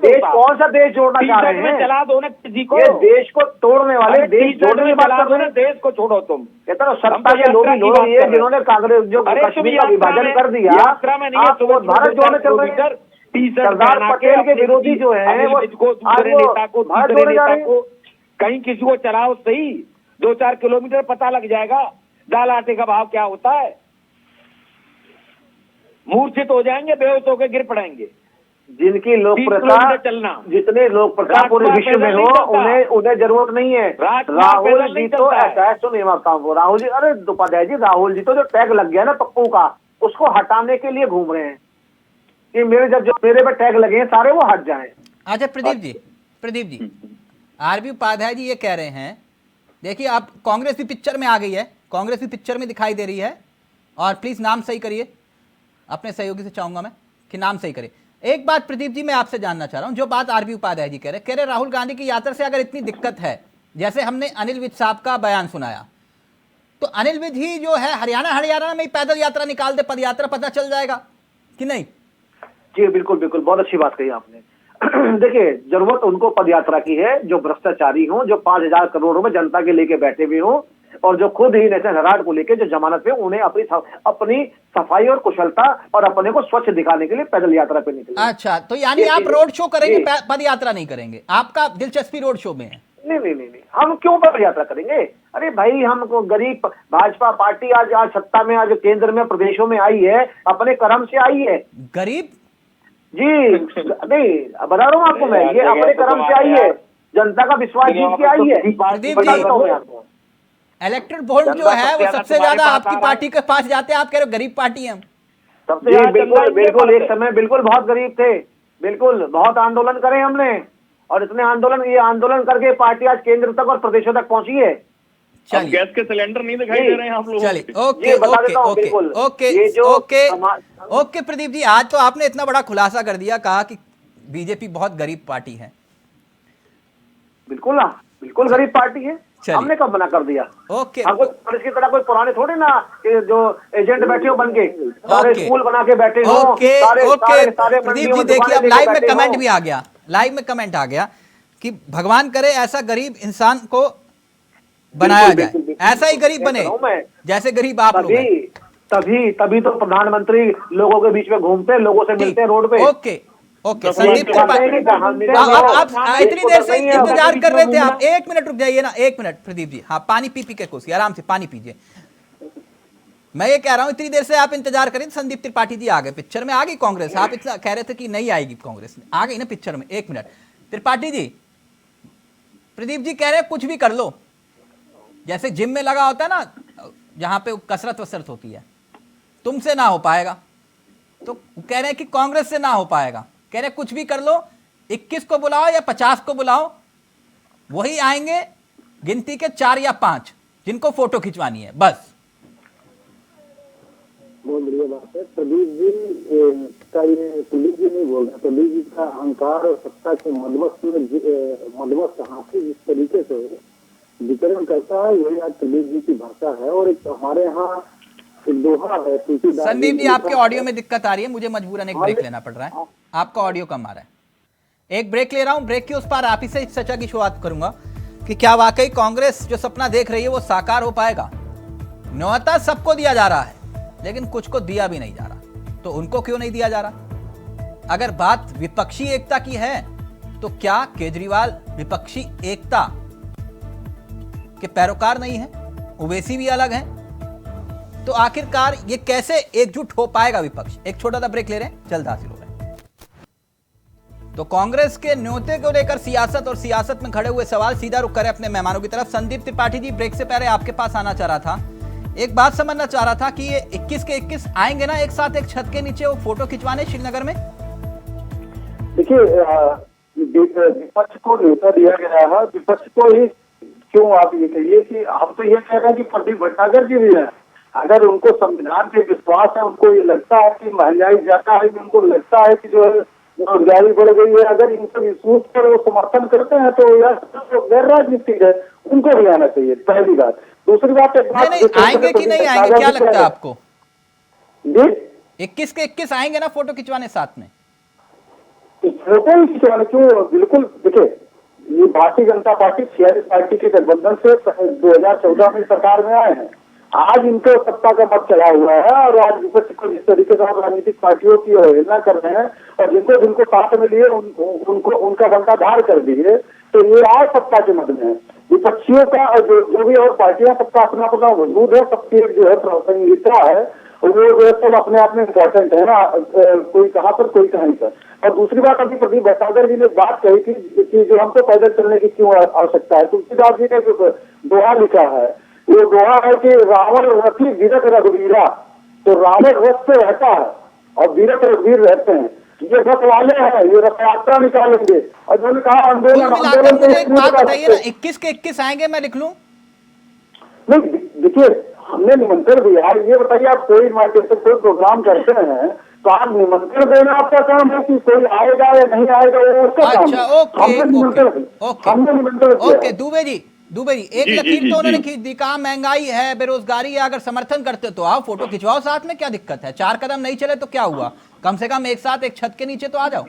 देश कौन सा देश जोड़ना चाह रहे हैं? चला दो ना किसी को, ये देश को तोड़ने वाले, देश जोड़ने की बात कर रहे हैं। देश को छोड़ो तुम। कहता ना सत्ता के लोग ही है जिन्होंने कांग्रेस जो कश्मीर का विभाजन कर दिया, आप वो भारत जोड़ने चल रहे हैं। सरदार पटेल के विरोधी जो है वो दूसरे नेता को, तीसरे नेता को कहीं किसी को चलाओ सही, 2-4 किलोमीटर पता लग जाएगा दाल आटे का भाव क्या होता है। मूर्छित हो जाएंगे, बेहोश होकर गिर पड़ेंगे। जिनकी लोकप्रियता, चलना जितने लोकप्रियता पूरे विश्व में हो, उन्हें जरूरत नहीं है। राहुल जी तो ऐसा है, सुनिए मैं बताऊं वो राहुल जी, अरे उपाध्याय जी, राहुल जी तो जो टैग लग गया ना पप्पू का, उसको हटाने के लिए घूम रहे हैं कि मेरे पे टैग लगे हैं सारे वो हट जाएं। अच्छा प्रदीप जी आरबी उपाध्याय जी ये कह रहे हैं, देखिए आप कांग्रेस भी पिक्चर में आ गई है, कांग्रेस भी पिक्चर में दिखाई दे रही है, और प्लीज नाम सही करिए, अपने सहयोगी से चाहूंगा मैं कि नाम सही करिए। एक बात प्रदीप जी मैं आपसे जानना चाह रहा हूं, जो बात आरबी उपाध्याय जी कह रहे राहुल गांधी की यात्रा से अगर इतनी दिक्कत है, जैसे हमने अनिल विज साहब का बयान सुनाया, तो अनिल विज ही जो है हरियाणा में ही पैदल यात्रा निकाल दे, पद यात्रा, पता चल जाएगा कि नहीं? जी बिल्कुल बिल्कुल, बहुत अच्छी बात कही आपने। देखिए, जरूरत उनको पदयात्रा की है जो भ्रष्टाचारी हों, जो 5,000 करोड़ में जनता के लेके बैठे हुए हों, और जो खुद ही नेशनल हेराल्ड को लेके जो जमानत पे, उन्हें अपनी सफाई और कुशलता और अपने को स्वच्छ दिखाने के लिए पैदल यात्रा पे निकले। अच्छा, तो यानी आप रोड शो करेंगे, पद यात्रा नहीं करेंगे? आपका दिलचस्पी रोड शो में है? नहीं, हम क्यों पद यात्रा करेंगे? अरे भाई, हमको गरीब भाजपा पार्टी आज सत्ता में, आज केंद्र में, प्रदेशों में आई है, अपने कर्म से आई है। गरीब जी नहीं, बता रहा हूँ आपको मैं, ये अपने कर्म से आई है, जनता का विश्वास जीत के आई है। बताता हूँ मैं आपको, इलेक्ट्रेड बॉन्ड जो है वो सबसे ज्यादा आपकी पार्टी के पास जाते हैं, आप कह रहे हो गरीब पार्टी है हम। सबसे ज्यादा बिल्कुल एक समय बिल्कुल बहुत गरीब थे, बिल्कुल बहुत आंदोलन करे हमने, और इतने आंदोलन करके पार्टी आज केंद्र तक और प्रदेशों तक पहुंची है। अब गैस के सिलेंडर नहीं दिखाई दे रहे हैं आप लोगों को। चलिए, ओके प्रदीप जी, आज तो आपने इतना बड़ा खुलासा कर दिया, कहा कि बीजेपी बहुत गरीब पार्टी है। बिल्कुल गरीब पार्टी है, हमने कब मना कर दिया? ओके, हम पुलिस की तरह कोई पुराने थोड़े ना कि जो एजेंट बैठे हो बन के, सारे स्कूल बना के बैठे हो। ओके प्रदीप जी, देखिए अब लाइव में कमेंट भी आ गया, लाइव में कमेंट आ गया कि भगवान करे ऐसा गरीब इंसान को बनाया जाए, ऐसा ही गरीब बने जैसे गरीब आप लोग हैं। तभी तो प्रधानमंत्री लोगों के बीच में घूमते, लोगों से मिलते हैं रोड पे। ओके संदीप त्रिपाठी, आप इतनी देर से इंतजार कर रहे थे, आप 1 मिनट रुक जाइए ना, 1 मिनट प्रदीप जी। हाँ, पानी पी के कोसी, आराम से पानी पीजिए। मैं ये कह रहा हूं, इतनी देर से आप इंतजार करें, संदीप त्रिपाठी जी आ गए, पिक्चर में आ गई कांग्रेस। आप इतना कह रहे थे कि नहीं आएगी कांग्रेस, आ गई ना पिक्चर में। 1 मिनट त्रिपाठी जी, प्रदीप जी कह रहे कुछ भी कर लो, जैसे जिम में लगा होता है ना, जहां पे कसरत वसरत होती है, तुमसे ना हो पाएगा। तो कह रहे हैं कि कांग्रेस से ना हो पाएगा, कह रहे कुछ भी कर लो, 21 को बुलाओ या 50 को बुलाओ, वही आएंगे गिनती के 4 या 5 जिनको फोटो खिंचवानी है, बस। बहुत बढ़िया बात है। प्रदीप जी का ये प्रदीप जी नहीं बोल रहे, प्रदीप जी का अहंकार और सत्ता के मदमस्त हाथी जिस तरीके से वितरण करता है, वही आज प्रदीप जी की भाषा है। और एक हमारे यहाँ एक दोहा है, संदीप जी आपके ऑडियो में दिक्कत आ रही है, मुझे मजबूरन एक ब्रेक लेना पड़ रहा है, आपका ऑडियो कम आ रहा है। एक ब्रेक ले रहा हूं, ब्रेक के उस पार आप ही से चर्चा की शुरुआत करूंगा कि क्या वाकई कांग्रेस जो सपना देख रही है वो साकार हो पाएगा। न्योता सबको दिया जा रहा है, लेकिन कुछ को दिया भी नहीं जा रहा, तो उनको क्यों नहीं दिया जा रहा? अगर बात विपक्षी एकता की है, तो क्या केजरीवाल विपक्षी एकता के पैरोकार नहीं है? ओवैसी भी अलग है, तो आखिरकार ये कैसे एकजुट हो पाएगा विपक्ष? एक छोटा सा ब्रेक ले रहे हैं, जल्द हासिल हो रहे हैं। तो कांग्रेस के न्योते को लेकर सियासत और सियासत में खड़े हुए सवाल, सीधा रुक करें अपने मेहमानों की तरफ। संदीप त्रिपाठी जी, ब्रेक से पहले आपके पास आना चाह रहा था, एक बात समझना चाह रहा था कि ये 21 के 21 आएंगे ना एक साथ एक छत के नीचे वो फोटो खिंचवाने श्रीनगर में? देखिए, विपक्ष को न्योता दिया गया है, विपक्ष को ही क्यों आप ये कहिए कि हम तो ये कह रहे हैं कि प्रदीप भट्टाचार्य जी भी है, अगर उनको संविधान पे विश्वास है, उनको ये लगता है कि महंगाई ज्यादा है, उनको लगता है कि जो है बेरोजगारी बढ़ गई है, अगर इन सब इशूज पर वो समर्थन करते हैं तो यह गैर राजनीतिक है, उनको भी आना चाहिए, पहली बात। दूसरी बात, नहीं आएंगे कि नहीं आएंगे, क्या लगता है आपको? जी 21 के 21 आएंगे ना फोटो खिंचवाने साथ में? फोटो खिंचवाने क्यों? बिल्कुल। देखिए, ये भारतीय जनता पार्टी 46 पार्टी के गठबंधन से 2014 में सरकार में आए हैं। आज इनको सत्ता का मत चढ़ा हुआ है, और आज विपक्ष को जिस तरीके से राजनीतिक पार्टियों की अवहेलना कर रहे हैं, और जिनको साथ में लिए उनको उनका बंटाधार कर दिए, तो ये आज सत्ता के मद में है। विपक्षियों का जो भी और पार्टियां, सबका अपना अपना वजूद है, सबकी जो है प्रासंगिकता है, वो जो है सब अपने आप में इम्पोर्टेंट है ना, कोई कहाँ पर कोई कहीं पर। और दूसरी बात, अभी प्रदीप भट्टाचार्य जी ने बात कही थी कि जो हमको पैदल चलने की क्यों आवश्यकता है। तुलसीदास जी ने जो दोहा लिखा है, ये दोहा है कि रावण रथी वीरत रघुवीरा, तो रावण रथ से रहता है और वीरत रघुवीर रहते हैं। ये रथ वाले हैं, ये रथ यात्रा निकालेंगे। और उन्होंने कहा आंदोलन मुझे एक बात बताइए ना, 21 के 21 आएंगे, मैं लिख लूं? नहीं, देखिए, हमने निमंत्रण दिया है। ये बताइए, आप कोई मार्केट कोई प्रोग्राम करते हैं तो आप निमंत्रण देना आपका काम है कि कोई आएगा या नहीं आएगा, वो उसका काम है। हमने निमंत्रण दिया। ओके दुबे जी, एक लकीर तो उन्होंने खींच दी, कहा महंगाई है, बेरोजगारी है, अगर समर्थन करते तो आओ फोटो खिंचवाओ साथ में, क्या दिक्कत है? 4 कदम नहीं चले तो क्या हुआ, कम से कम एक साथ एक छत के नीचे तो आ जाओ।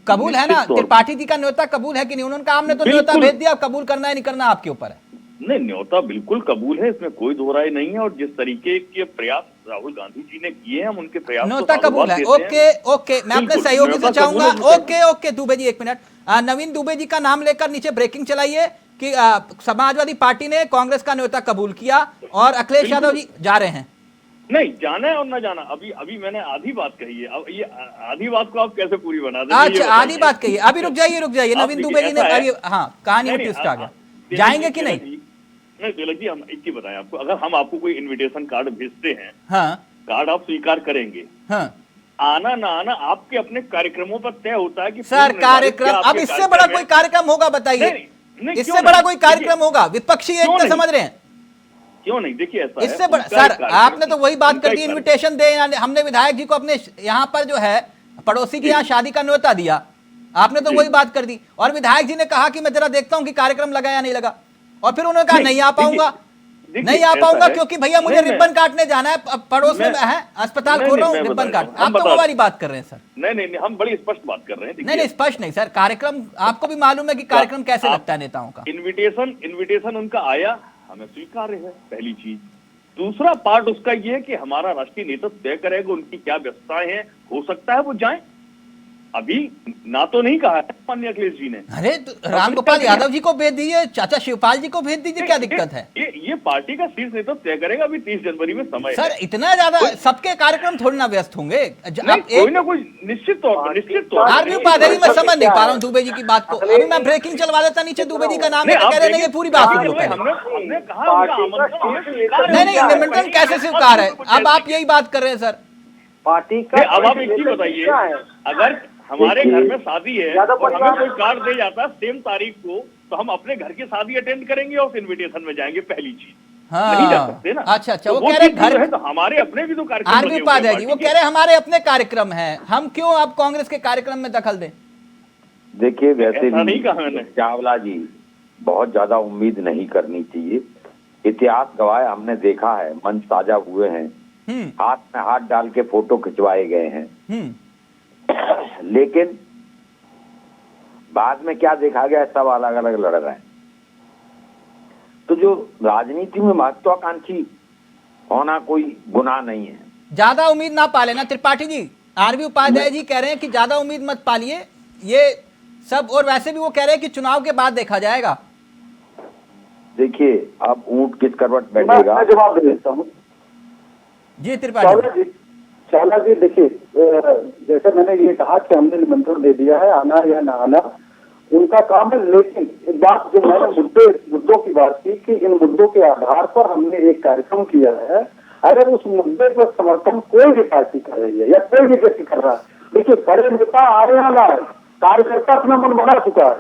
कबूल है ना? त्रिपाठी जी का न्योता कबूल है कि नहीं? उन्होंने कहा हमने तो न्योता भेज दिया, कबूल करना है नहीं करना आपके ऊपर है। नहीं, न्योता बिल्कुल कबूल है, इसमें कोई दो राय नहीं है। और जिस तरीके के प्रयास राहुल गांधी जी ने किए, हम उनके प्रयास न्योता कबूल है। ओके ओके, मैं अपने बिल्कुल, सहयोगी से न्योता चाहूंगा। कबूल है। ओके ओके दुबे जी, एक मिनट। नवीन दुबे जी का नाम लेकर नीचे ब्रेकिंग चलाइए कि समाजवादी पार्टी ने कांग्रेस का न्योता कबूल किया और अखिलेश यादव जी जा रहे हैं। नहीं, जाना है और ना जाना, अभी मैंने आधी बात कही है। अब ये आधी बात को आप कैसे पूरी बना देंगे? अच्छा, आधी बात कही है। अभी रुक जाइए। नवीन दुबे जी ने अभी, हाँ, कहानी में ट्विस्ट आ गया। जाएंगे कि नहीं? नहीं तिलक जी, हम एक ही बताएं आपको, अगर हम आपको कोई इनविटेशन कार्ड भेजते हैं, हाँ, कार्ड आप स्वीकार करेंगे, हाँ, आना ना आना आपके अपने कार्यक्रमों पर तय होता है कि सर कार्यक्रम, अब इससे बड़ा कोई कार्यक्रम होगा बताइए? इससे बड़ा कोई कार्यक्रम होगा? विपक्षी एकता समझ रहे हैं? क्यों नहीं? देखिए ऐसा इससे बड़ा सर, आपने तो वही बात कर दी, इनविटेशन दे, हमने विधायक जी को अपने यहाँ पर जो है पड़ोसी की यहाँ शादी का न्योता दिया, आपने तो वही बात कर दी, और विधायक जी ने कहा कि मैं जरा देखता हूँ कि कार्यक्रम लगा या नहीं लगा, और फिर उन्होंने कहा नहीं आ पाऊंगा, नहीं आ पाऊंगा क्योंकि भैया मुझे रिबन काटने जाना है, पड़ोस में है, अस्पताल खोल रहा हूँ, रिबन काट। आप तो वो वाली बात कर रहे हैं सर। नहीं, हम बड़ी स्पष्ट बात कर रहे हैं। नहीं, स्पष्ट नहीं सर, कार्यक्रम आपको भी मालूम है कि कार्यक्रम कैसे लगता है नेताओं का। इनविटेशन उनका आया, हमें स्वीकार्य है, पहली चीज। दूसरा पार्ट उसका ये है कि हमारा राष्ट्रीय नेतृत्व तय करेगा उनकी क्या व्यवस्थाएं हैं, हो सकता है वो जाएं। अभी ना तो नहीं कहा है माननीय अखिलेश जी ने। अरे तो रामगोपाल यादव जी को भेज दीजिए, चाचा शिवपाल जी को भेज दीजिए, क्या दिक्कत है? ये पार्टी का शीर्ष नेतृत्व तय करेगा। अभी 30 जनवरी में समय सर, इतना ज्यादा सबके कार्यक्रम थोड़ी ना व्यस्त होंगे। कोई ना कोई निश्चित तौर पर आर्मी उपाध्याय, मैं समझ नहीं पा रहा हूँ दुबे जी की बात को। अभी मैं ब्रेकिंग चलवा देता, नीचे दुबे जी का नाम है, कह रहे नहीं, ये पूरी बात सुन लो पहले। हमने कहा नहीं, निमंत्रण कैसे स्वीकार है? अब आप यही बात कर रहे हैं सर। पार्टी का अब आप एक चीज बताइए, अगर हमारे घर में शादी है और हमें कोई कार्ड दे जाता है सेम तारीख को, तो हम अपने घर की शादी अटेंड करेंगे और उस इनविटेशन में जाएंगे, पहली चीज। हाँ, नहीं जा सकते ना। अच्छा, वो कह रहे घर है तो हमारे अपने भी तो कार्यक्रम। आर्मी उपाध्याय जी वो कह रहे हमारे अपने कार्यक्रम है, हम क्यों अब कांग्रेस के कार्यक्रम में दखल दें? देखिए, वैसे ऐसा नहीं कहा मैंने। चावला जी, बहुत ज्यादा उम्मीद नहीं करनी चाहिए। इतिहास गवाह, हमने देखा है, मंच साझा हुए हैं, हाथ में हाथ डाल के फोटो खिंचवाए गए हैं, लेकिन बाद में क्या देखा गया, सब अलग अलग लड़ रहे हैं। तो जो राजनीति में महत्वाकांक्षी होना कोई गुनाह नहीं है। ज्यादा उम्मीद ना पाले ना त्रिपाठी जी। आरबी उपाध्याय जी कह रहे हैं कि ज्यादा उम्मीद मत पालिए, ये सब, और वैसे भी वो कह रहे हैं कि चुनाव के बाद देखा जाएगा। देखिए, अब ऊंट किस करवट बैठेगा। मैं जवाब दे देता हूँ जी त्रिपाठी चावला जी। देखिए, जैसे मैंने ये कहा कि हमने निमंत्रण दे दिया है, आना या ना आना उनका काम है, लेकिन एक बात जो मैंने मुद्दों की बात की कि इन मुद्दों के आधार पर हमने एक कार्यक्रम किया है। अगर उस मुद्दे पर समर्थन कोई भी पार्टी कर रही है या कोई भी व्यक्ति कर रहा है, देखिए बड़े नेता आ रहे हैं, कार्यकर्ता अपना मन बना चुका है।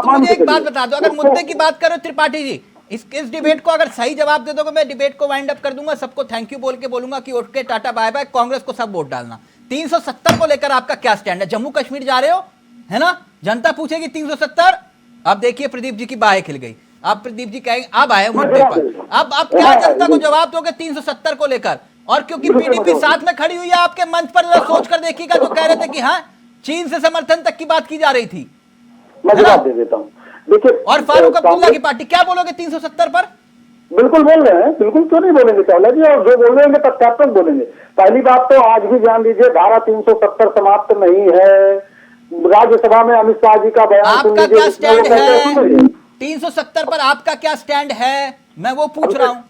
मुझे एक बात बता दो, अगर मुद्दे की बात करो त्रिपाठी जी, इस डिबेट को अगर सही जवाब दे दोगे, मैं डिबेट को वाइंड अप कर दूंगा, सबको थैंक यू बोल के बोलूंगा कि उठ के टाटा बाय बाय, कांग्रेस को सब वोट डालना। 370 को लेकर आपका क्या स्टैंड है? जम्मू कश्मीर जा रहे हो, है ना? जनता पूछेगी 370। अब देखिए प्रदीप जी की बाहें खिल गई। अब प्रदीप जी कहेंगे अब आए मुद्दे पर, अब क्या जनता को जवाब दोगे 370 को लेकर? और क्योंकि पीडीपी साथ में खड़ी हुई है आपके मंच पर, सोच कर देखिएगा, जो कह रहे थे कि हाँ चीन से समर्थन तक की बात की जा रही थी। मैं जवाब दे देता हूँ। देखिए, और फारूक अब्दुल्ला की पार्टी, क्या बोलोगे 370 पर? बिल्कुल बोल रहे हैं, बिल्कुल क्यों नहीं बोलेंगे चावला जी, और जो बोलेंगे तथ्यात्मक बोलेंगे। पहली बात तो आज भी जान लीजिए, धारा 370 समाप्त नहीं है। राज्यसभा में अमित शाह जी का बयान, आपका क्या स्टैंड है 370 पर? आपका क्या स्टैंड है, मैं वो पूछ रहा हूँ।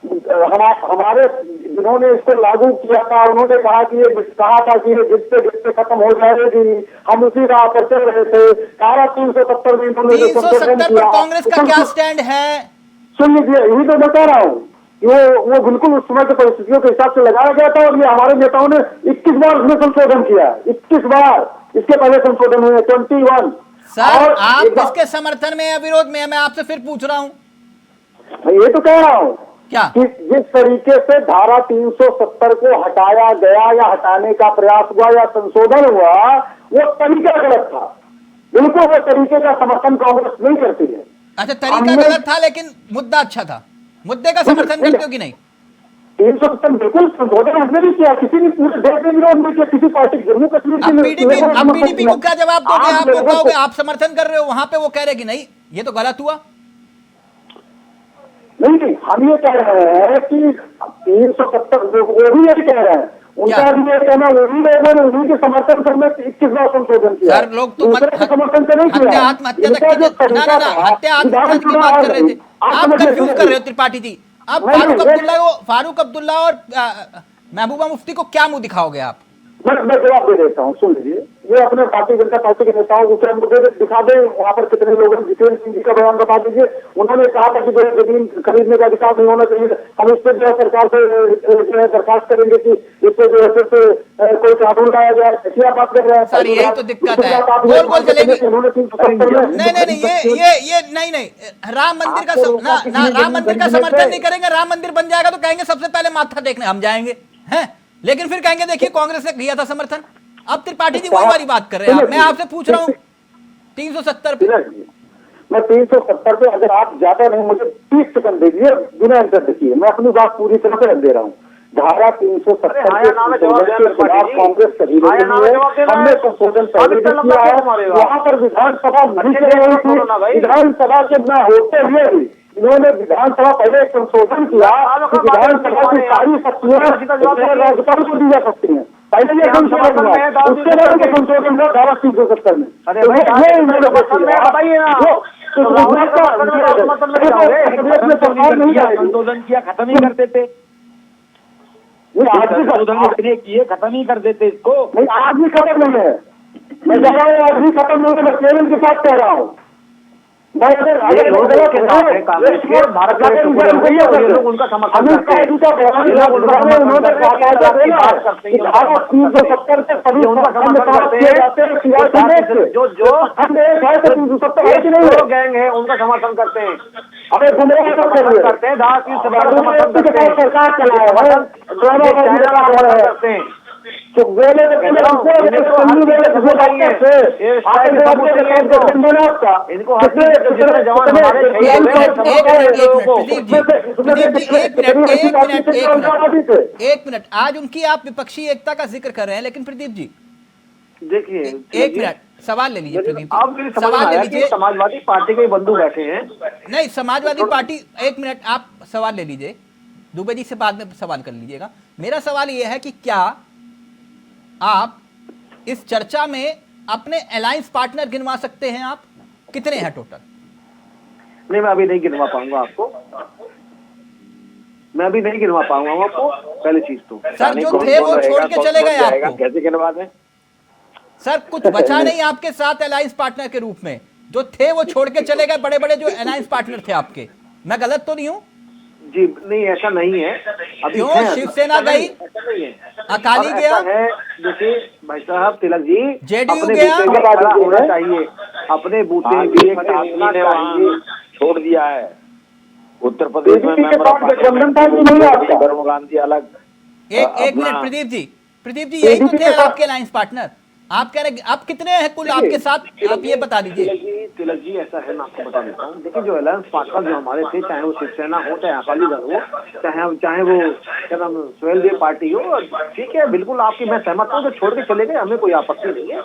हमारे जिन्होंने इसको लागू किया था, उन्होंने कहा कि ये कहा था कि ये गिरते खत्म हो जाएगी, हम उसी राह पर चल रहे थे। धारा 370 में 370 पर कांग्रेस का क्या स्टैंड है? सुन लीजिए, यही तो मैं कह रहा हूँ कि वो बिल्कुल उस समय की परिस्थितियों के हिसाब से लगाया गया था, और ये हमारे नेताओं ने 21 बार इसमें संशोधन किया, 21 बार। इसके पहले संशोधन हुए 21। सर आप किसके समर्थन में या विरोध में है, मैं आपसे फिर पूछ रहा हूँ। ये तो कह रहा हूँ क्या कि जिस तरीके से धारा 370 को हटाया गया या हटाने का प्रयास हुआ या संशोधन हुआ, वो तरीका गलत था। बिल्कुल वो तरीके का समर्थन कांग्रेस नहीं करती है। अच्छा, तरीका गलत था लेकिन मुद्दा अच्छा था। मुद्दे का समर्थन करते हो कि नहीं? 370 बिल्कुल संशोधन हमने भी किया, किसी भी पूरे देश में विरोध नहीं किया, किसी पार्टी जम्मू कश्मीर अब पीडीपी को क्या जवाब दोगे? आप लोग कहोगे आप समर्थन कर रहे हो, वहां पे वो कह रहे कि नहीं ये तो गलत हुआ। नहीं, हम ये कह रहे हैं कि 370 वो भी यही कह रहे हैं, उनका भी ये कहना, वही लोगों ने उन्हीं के समर्थन से हमने 21 बार संशोधन किया। सर लोग तो दूसरे के समर्थन से नहीं किया। आत्महत्या तक की हत्या आत्महत्या की बात कर रहे थे, आप कंफ्यूज कर रहे हो त्रिपाठी जी। अब फारूक अब्दुल्ला और महबूबा मुफ्ती को क्या मुंह दिखाओगे आप? मैं जवाब दे देता हूँ, सुन लीजिए। ये अपने भारतीय जनता पार्टी के नेताओं को मुझे दिखा दें, वहाँ पर कितने लोग हैं। जितेंद्र सिंह जी का बयान बता दीजिए। उन्होंने कहा था कि जो जमीन खरीदने का अधिकार नहीं होना चाहिए, हम इस पर जो है सरकार से जो है दरखास्त करेंगे कि इस पर जो है फिर कोई कानून लाया जाए। क्या बात कर रहे हैं सर? यही तो दिक्कत है, गोल गोल चलेगी। नहीं नहीं, राम मंदिर राम मंदिर का समर्थन नहीं करेंगे। राम मंदिर बन जाएगा तो कहेंगे सबसे पहले माथा टेकने हम जाएंगे, हैं? लेकिन फिर कहेंगे देखिए कांग्रेस ने किया था समर्थन। अब त्रिपाठी जी वही वाली बात कर रहे हैं। मैं आपसे पूछ रहा हूँ 370 पे, मैं 370 पे, अगर आप ज्यादा नहीं, मुझे 30 सेकंड दीजिए, बिना इंटर देखिए, मैं अपनी बात पूरी तरह से रख दे रहा हूँ। धारा 370 के खिलाफ कांग्रेस कभी नहीं है, हमने संशोधन पहले भी किया है। वहाँ पर विधानसभा नहीं चल रही थी, विधानसभा के न होते हुए भी इन्होंने विधानसभा पहले एक संशोधन किया कि विधानसभा की सारी शक्तियां राज्यपाल को दी जा सकती हैं। पहले ये संशोधन हुआ, उसके बाद ये संशोधन हुआ धारा 370 में। संशोधन किया, खत्म ही कर देते, आज भी संशोधन किए खत्म ही कर देते इसको। नहीं, आज भी खत्म नहीं है, मैं कह रहा हूँ आज भी खत्म नहीं है, मैं केवल के साथ कह रहा हूँ। भारत के उनका समर्थन जो गैंग है उनका समर्थन करते हैं। अरे करते हैं, सरकार करते हैं। तो एक मिनट, आज उनकी आप विपक्षी एकता का जिक्र कर रहे हैं, लेकिन प्रदीप जी देखिए, एक मिनट सवाल ले लीजिए। प्रदीप आप सवाल ले लीजिए। समाजवादी पार्टी के बंधु बैठे हैं। नहीं, समाजवादी पार्टी, एक मिनट आप सवाल ले लीजिए, दुबे जी से बाद में सवाल कर लीजिएगा। मेरा सवाल यह है कि क्या आप इस चर्चा में अपने अलायंस पार्टनर गिनवा सकते हैं? आप कितने हैं टोटल? नहीं, मैं अभी नहीं गिनवा पाऊंगा आपको, मैं अभी नहीं गिनवा पाऊंगा आपको। पहली चीज तो सर जो थे वो छोड़ के चले गए आपको, कैसे गिनवा दें? सर कुछ बचा नहीं आपके साथ अलायंस पार्टनर के रूप में, जो थे वो छोड़ के चले गए, बड़े बड़े जो अलायंस पार्टनर थे आपके। मैं गलत तो नहीं हूं? जी नहीं, ऐसा नहीं है। अभी क्यों शिवसेना गई, अकाली गया है? देखिए भाई साहब, तिलक जी, जेडीयू गया, होना चाहिए अपने बूथे भी एक चाहिए। छोड़ दिया है उत्तर प्रदेश में गांधी अलग। एक मिनट प्रदीप जी यही तो थे आपके अलायंस पार्टनर। आप कह रहे आप कितने हैं कुल आपके साथ, आप ये बता दीजिए। तिलक जी ऐसा है, मैं आपको बता देता हूँ। देखिए जो अलायंस पार्टनर जो हमारे थे, चाहे वो शिवसेना हो, चाहे अकाली दल हो, चाहे वो क्या नाम सोहेल देव पार्टी हो, ठीक है, बिल्कुल आपकी मैं सहमत हूँ। जो छोड़ के चले गए हमें कोई आपत्ति नहीं है,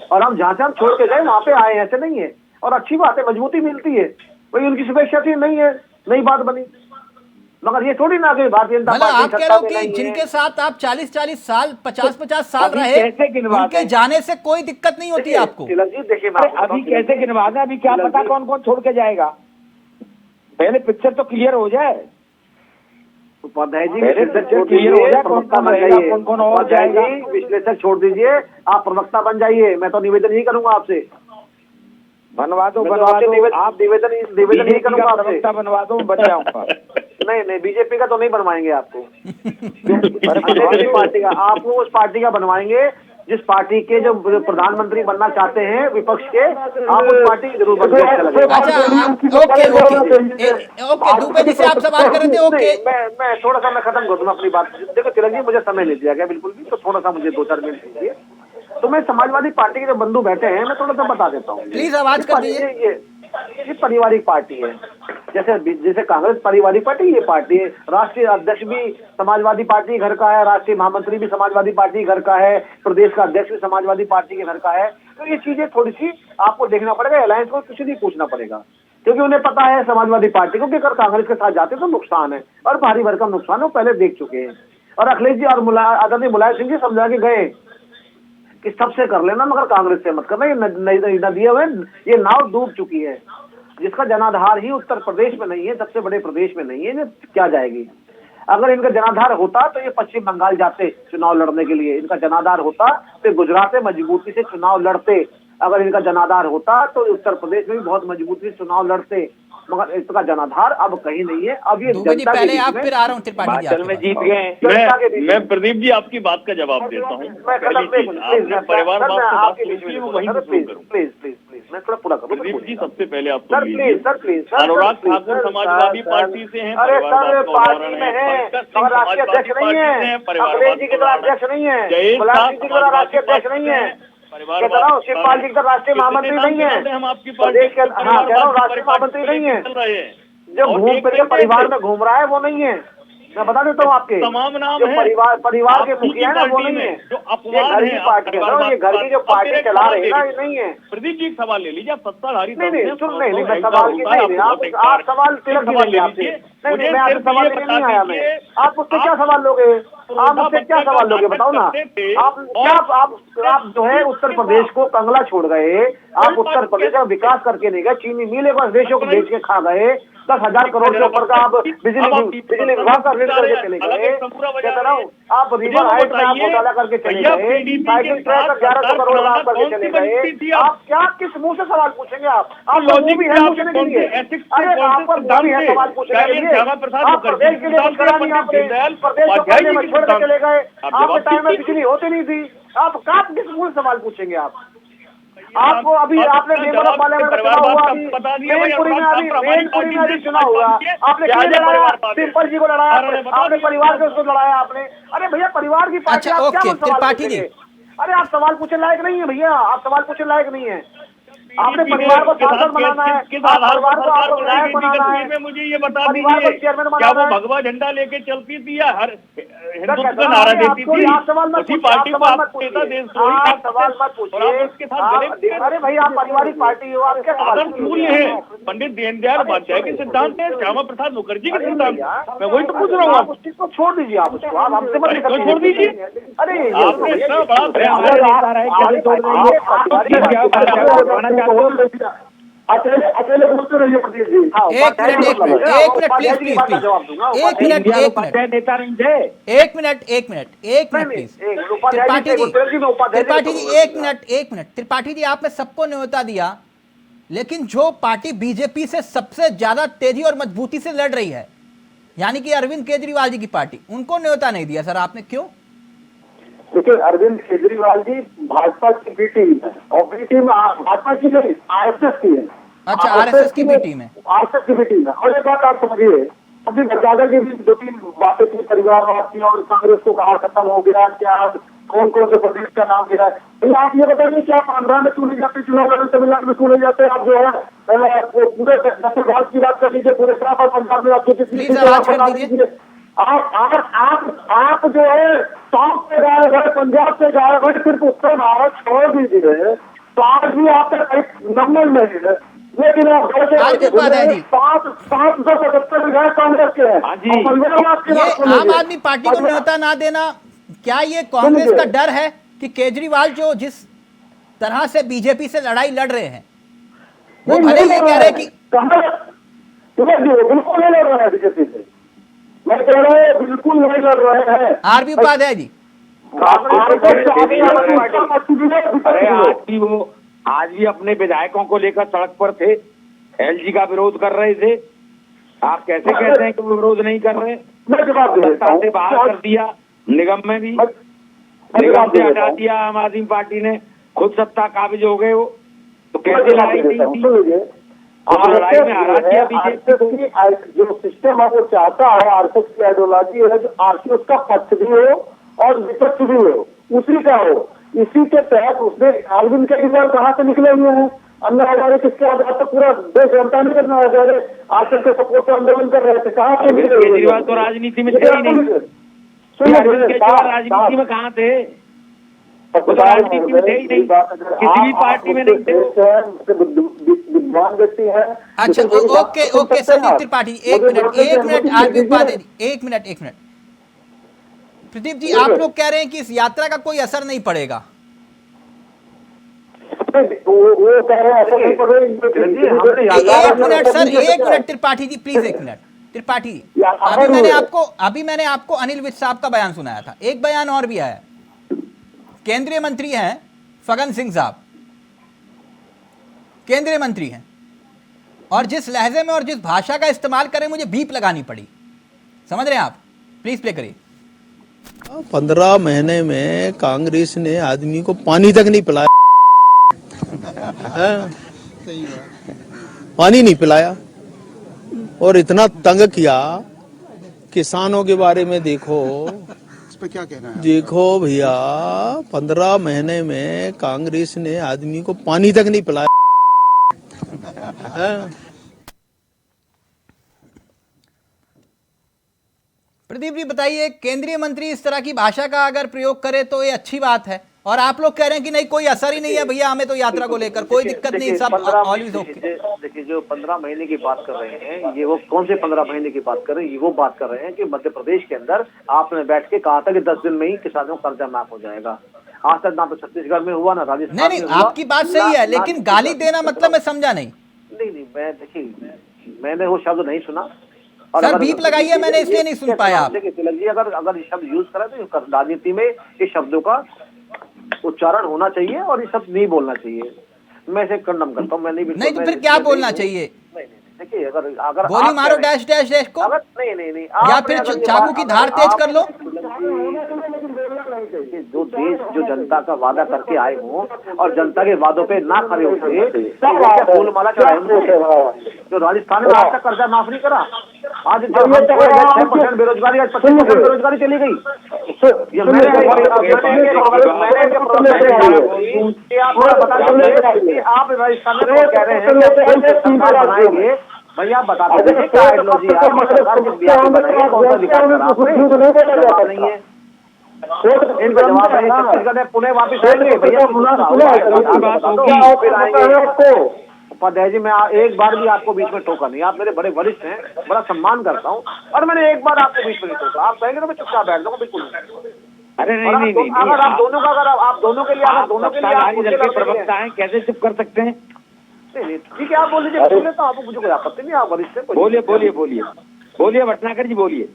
और हम जहाँ से हम छोड़ के गए वहाँ पे आए, ऐसे नहीं है। और अच्छी बात है, मजबूती मिलती है, वही उनकी शुभेच्छा थी, नहीं है, नई बात बनी। मगर ये थोड़ी ना कि भारतीय जनता पार्टी आप कह रहे हो कि जिनके साथ आप 40-40 साल 50-50 साल रहे, उनके जाने से कोई दिक्कत नहीं होती आपको? देखिए अभी कैसे गिनवा दें? अभी क्या पता कौन कौन छोड़ के जाएगा, पहले पिक्चर तो क्लियर हो जाए। उपाध्याय जी क्लियर हो जाए, प्रवक्ता बन जाइए। कौन कौन और जाएगा, विश्लेषक छोड़ दीजिए, आप प्रवक्ता बन जाइए। मैं तो निवेदन ही करूंगा आपसे, बनवा दो, आप निवेदन नहीं करूंगा आपसे, बनवा दो, बच जाऊंगा। नहीं, बीजेपी का तो नहीं बनवाएंगे आपको। पार्टी का, आपको उस पार्टी का बनवाएंगे जिस पार्टी के जो प्रधानमंत्री बनना चाहते हैं विपक्ष के, आप उस पार्टी की जरूर बनने। ओके, दुबे जी से आप सवाल कर रहे थे। ओके, मैं थोड़ा सा मैं खत्म कर दूंगा अपनी बात। देखो तिलक जी, मुझे समय नहीं दिया गया बिल्कुल भी, तो थोड़ा सा मुझे 2-4 मिनट दीजिए। तो मैं समाजवादी पार्टी के जो बंधु बैठे हैं, मैं थोड़ा सा बता देता हूँ। प्लीज आवाज कर दीजिए। ये पारिवारिक पार्टी है, जैसे कांग्रेस पारिवारिक पार्टी, ये पार्टी है। राष्ट्रीय अध्यक्ष भी समाजवादी पार्टी घर का है, राष्ट्रीय महामंत्री भी समाजवादी पार्टी घर का है, प्रदेश का अध्यक्ष भी समाजवादी पार्टी के घर का है। तो ये चीजें थोड़ी सी आपको देखना पड़ेगा, अलायंस को कुछ नहीं पूछना पड़ेगा, क्योंकि उन्हें पता है समाजवादी पार्टी को कि अगर कांग्रेस के साथ जाते तो नुकसान है, और भारी भरकम नुकसान वो पहले देख चुके हैं। और अखिलेश जी और आदरणीय मुलायम सिंह जी समझा के गए कि सबसे कर लेना मगर कांग्रेस से मत करना, ये नदियों में ये नाव डूब चुकी है, जिसका जनाधार ही उत्तर प्रदेश में नहीं है, सबसे बड़े प्रदेश में नहीं है, ये क्या जाएगी। अगर इनका जनाधार होता तो ये पश्चिम बंगाल जाते चुनाव लड़ने के लिए, इनका जनाधार होता तो गुजरात में मजबूती से चुनाव लड़ते, अगर इनका जनाधार होता तो उत्तर प्रदेश में भी बहुत मजबूती से चुनाव लड़ते, मगर इसका जनाधार अब कहीं नहीं है। अब ये जनता पहले आप फिर आ रहा हूँ त्रिपाठी जी में जीत गए। मैं प्रदीप जी आपकी बात का जवाब देता हूँ। परिवार प्लीज मैं थोड़ा पूरा करूँ। प्रदीप जी सबसे पहले आप sir please Anurag Thakur Samajwadi party से हैं, अरे सर पार्टी में है मगर राष्ट्रीय अध्यक्ष नहीं है, अखिलेश जी की तरह अध्यक्ष नहीं है, मुलायम सिंह जी की तरह राष्ट्रीय अध्यक्ष नहीं है, शिवपाल जी की तरह राष्ट्रीय महामंत्री नहीं है, प्रदेश के हाँ कह रहा हूँ राष्ट्रीय महामंत्री नहीं है, जो घूम फिर परिवार में घूम रहा है वो नहीं है। मैं बता देता हूँ आपके तमाम नाम जो परिवार के मुखिया है ना वो नहीं है, ये घर की पार्टी है, ये घर की जो पार्टी चला रहे हैं ना ये नहीं है। प्रदीप जी सवाल ले लीजिए, आप सत्ताधारी नहीं सुन नहीं मैं सवाल की नहीं, आप सवाल तिलक जी लेंगे आपसे, नहीं मैं आपसे सवाल लेने नहीं आया, मैं आप मुझसे क्या सवाल लोगे, आप मुझसे क्या सवाल लोगे बताओ ना। आप क्या आप जो है उत्तर प्रदेश को कंगला छोड़ गए, आप उत्तर प्रदेश का विकास करके नहीं गए, चीनी मिले बस देशों को बेच के खा गए, 10,000 करोड़ से ऊपर का आप बिजली विभाग का ऋण करके चले गए, कहता रहा हूँ आप रिवर हाइट में आप घोटाला करके चले गए, साइकिल ट्रैक 1100 करोड़ आप करके चले गए, आप क्या किस मुंह से सवाल पूछेंगे। आप लॉजिक भी है पूछने के लिए, अरे आप पर दम है सवाल पूछने के लिए, आप प्रदेश के लिए कुछ करा नहीं, आपने प्रदेश को पहले में छोड़ के चले गए, आपके टाइम में बिजली होती नहीं थी, आप किस मुंह से सवाल पूछेंगे। आपको अभी आपने मेंबर ऑफ पार्लियामेंट का चुनाव हुआ, मैनपुरी में अभी चुनाव हुआ, आपने क्या लड़ाया, सिंपल जी को लड़ाया, आपने परिवार से उसको लड़ाया आपने। अरे भैया परिवार की पार्टी आप क्या सवाल पूछेंगे, अरे आप सवाल पूछने लायक नहीं है भैया, आप सवाल पूछने लायक नहीं है, आपने परिवार को सांसद बनाना है, परिवार को आपको विधायक बनाना है, मुझे ये बता दीजिए क्या वो भगवा झंडा लेके चलती थी या हर हिंदुत्व का नारा देती थी। आप सवाल मत पूछिए, आप सवाल मत पूछिए, अरे भाई आप पारिवारिक पार्टी हो, आप क्या सवाल मूल्य है पंडित दीनदयाल उपाध्याय के सिद्धांत है, श्यामा प्रसाद मुखर्जी के सिद्धांत, मैं वही तो पूछ रहा हूँ। आप उस चीज को छोड़ दीजिए, आप उसको आप हमसे मत छोड़ दीजिए। अरे अकेले बोलते रहिए प्रदीप जी। एक मिनट प्लीज प्लीज एक मिनट त्रिपाठी जी आपने सबको न्योता दिया, लेकिन जो पार्टी बीजेपी से सबसे ज्यादा तेजी और मजबूती से लड़ रही है यानी कि अरविंद केजरीवाल जी की पार्टी, उनको न्योता नहीं दिया सर आपने, क्यों? देखिए अरविंद केजरीवाल जी भाजपा की बी टीम है, और बी टीम भाजपा की नहीं आरएसएस की है। अच्छा आरएसएस की बी टीम है, आरएसएस की बी टीम है। और एक बात आप समझिए, अभी गद्दागर की भी 2-3 बातें की, परिवारवाद की, और कांग्रेस को कहा खत्म हो गया, क्या कौन कौन से प्रदेश का नाम गिरा है। तो आप ये बताइए क्या आप आंध्रा में क्यों नहीं जाते, चुनाव लड़ने तमिलनाडु में क्यों नहीं जाते, आप जो है पूरे दक्षिण भारत की बात कर लीजिए, पूरे साफ और पंजाब में आप आप जो है साउथ से गायब है, पंजाब से गायब है, सिर्फ उत्तर भारत छोड़ दीजिए तो आज भी आपका एक नंबर नहीं है। लेकिन आप 577 विधायक कांग्रेस के हैं, आम आदमी पार्टी को न्योता ना देना, क्या ये कांग्रेस का डर है कि केजरीवाल जो जिस तरह से बीजेपी से लड़ाई लड़ रहे हैं वो भले ये कह रहे कि बिल्कुल नहीं लड़ रहा है बीजेपी से, मैं कह रहा हूँ बिल्कुल नहीं लड़ रहे हैं। आरबी उपाध्याय जी आज भी अपने विधायकों को लेकर सड़क पर थे, एलजी का विरोध कर रहे थे, आप कैसे कहते हैं कि वो विरोध नहीं कर रहे? मैं जवाब दे देता हूं, से बाहर कर दिया, निगम में भी निगम से हटा दिया आम आदमी पार्टी ने, खुद सत्ता काबिज हो गए वो, तो कैसे लड़ाई नहीं थी? लड़ाई में हरा दिया बीजेपी। जो सिस्टम है वो चाहता है, आरएसएस की आइडियोलॉजी है जो आरएसएस का पक्ष भी हो और विपक्ष भी हो, उसी का हो, इसी के तहत उसने अरविंद केजरीवाल कहाँ से निकले हुए हैं, अन्ना हजारे किसके आधार पर पूरा देश जनता नहीं करना हजारे आरएसएस के सपोर्ट से आंदोलन कर रहे थे, कहाँ से केजरीवाल तो राजनीति में थे ही नहीं, राजनीति में कहाँ थे, राजनीति में थे ही नहीं, किसी भी पार्टी में नहीं थे। विद्वान व्यक्ति हैं। अच्छा ओके संदीप त्रिपाठी, एक मिनट आगे एक मिनट प्रदीप जी, आप लोग कह रहे हैं कि इस यात्रा का कोई असर नहीं पड़ेगा। वो कह रहे हैं ऐसा नहीं पड़ एक मिनट सर, एक मिनट त्रिपाठी जी प्लीज, एक मिनट त्रिपाठी जी, अभी मैंने आपको अनिल विज साहब का बयान सुनाया था, एक बयान और भी आया। केंद्रीय मंत्री हैं फगन सिंह साहब, केंद्रीय मंत्री हैं, और जिस लहजे में और जिस भाषा का इस्तेमाल करें मुझे बीप लगानी पड़ी, समझ रहे हैं आप? प्लीज प्ले करिए। 15 महीने में कांग्रेस ने आदमी को पानी तक नहीं पिलाया, पानी नहीं पिलाया, और इतना तंग किया। किसानों के बारे में देखो, इस पे क्या कहना है? देखो भैया, 15 महीने में कांग्रेस ने आदमी को पानी तक नहीं पिलाया। प्रदीप जी बताइए, केंद्रीय मंत्री इस तरह की भाषा का अगर प्रयोग करे तो ये अच्छी बात है, और आप लोग कह रहे हैं कि नहीं कोई असर ही नहीं है भैया, हमें तो यात्रा को लेकर कोई दिक्कत नहीं, सब ऑलवेज ओके। देखिए जो 15 महीने की बात कर रहे हैं, ये वो कौन से 15 महीने की बात कर रहे हैं? ये वो बात कर रहे हैं कि मध्य प्रदेश के अंदर आपने बैठ के कहा था कि 10 दिन में ही किसानों का कर्जा माफ हो जाएगा। आज तक ना तो छत्तीसगढ़ में हुआ, ना राजस्थान में हुआ। आपकी बात सही है, लेकिन गाली देना मतलब मैं समझा नहीं। मैं देखिए, मैंने वो शब्द नहीं सुना। सर बीप लगाइए, मैंने इसलिए नहीं सुन पाया। देखिए तिलक जी, अगर ये शब्द यूज करें तो राजनीति में इस शब्दों का उच्चारण होना चाहिए और ये शब्द नहीं बोलना चाहिए। मैं इसे कंडम करता हूँ। मैं नहीं तो फिर क्या बोलना चाहिए? देखिए अगर गोली मारो डैश डैश डैश को, नहीं या फिर चाकू की धार तेज कर लो। जो देश जो जनता का वादा करके आए हों और जनता के वादों पे ना खड़े होते, फूल माला चढ़ाए। जो राजस्थान में आज तक कर्जा माफ नहीं करा, आज 6% बेरोजगारी, आज 25% बेरोजगारी चली गई। आप राजस्थान में कह रहे हैं भैया, बता दीजिए क्या आइडियोलॉजी है नहीं है? इनका जवाब है छत्तीसगढ़ में पुणे वापिस आएंगे भैया। उपाध्याय जी, मैं एक बार भी आपको बीच में टोका नहीं। आप मेरे बड़े वरिष्ठ हैं, बड़ा सम्मान करता हूँ, और मैंने एक बार आपको बीच में नहीं टोका। आप कहेंगे तो मैं चुपचाप बैठ जाऊंगा, बिल्कुल नहीं। अरे नहीं, अगर आप दोनों का, अगर आप दोनों के लिए प्रवक्ता है, कैसे चुप कर सकते हैं? ठीक है, आप बोल लीजिए, सुन लेता हूँ, आपको मुझे कोई आपत्ति नहीं। आप वरिष्ठ बोलिए भटनागर जी, बोलिए।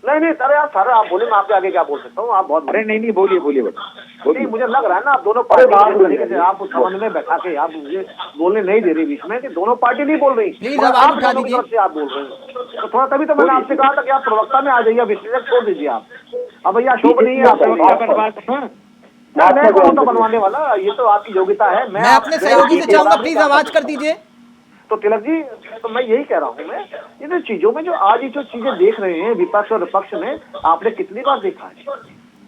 नहीं अरे आप सारे आप बोले, मैं आपके आगे क्या बोल सकता हूँ? आप बहुत अरे नहीं बोलिए नहीं, मुझे लग रहा है ना आप दोनों पार्टी तरीके से आप उस संबंध में बैठा के आप मुझे बोलने नहीं दे रही बीच में, कि दोनों पार्टी नहीं बोल रही, आप दोनों की तरफ से आप बोल रहे हैं। तो थोड़ा तभी तो मैंने आपसे कहा था कि आप प्रवक्ता में आ जाइए, विश्लेषक छोड़ दीजिए आप। अब भैया शोभ नहीं है आप मैं कौन तो बनवाने वाला, ये तो आपकी योग्यता है। मैं अपने सहयोगी से चाहूंगा प्लीज आवाज कर दीजिए। तो तिलक जी, तो मैं यही कह रहा हूँ, मैं इन चीजों में जो आज ये जो चीजें देख रहे हैं विपक्ष और विपक्ष में, आपने कितनी बार देखा है?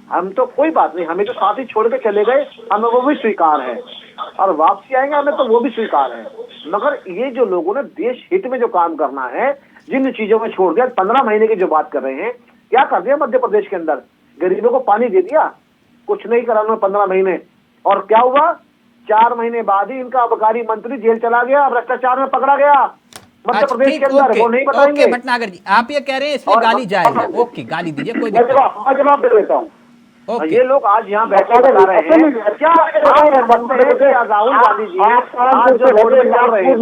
हम तो कोई बात नहीं, हमें जो साथी छोड़ के चले गए हमें वो भी स्वीकार है, और वापसी आएंगे हमें तो वो भी स्वीकार है। मगर ये जो लोगों ने देश हित में जो काम करना है, जिन चीजों में छोड़ दिया, 15 महीने की जो बात कर रहे हैं, क्या कर दिया मध्य प्रदेश के अंदर? गरीबों को पानी दे दिया, कुछ नहीं करा उन्होंने 15 महीने। और क्या हुआ? 4 महीने बाद ही इनका आबकारी मंत्री जेल चला गया, भ्रष्टाचार में पकड़ा गया मध्य प्रदेश के अंदर। वो नहीं बताएंगे। भटनागर जी, आप ये कह रहे हैं इसलिए गाली जाएगा, ओके गाली दीजिए, कोई दिक्कत नहीं। जवाब दे देता हूँ। ये लोग आज यहाँ बैठे बता रहे हैं क्या राहुल गांधी जी आज जो रोड में चल रहे हैं,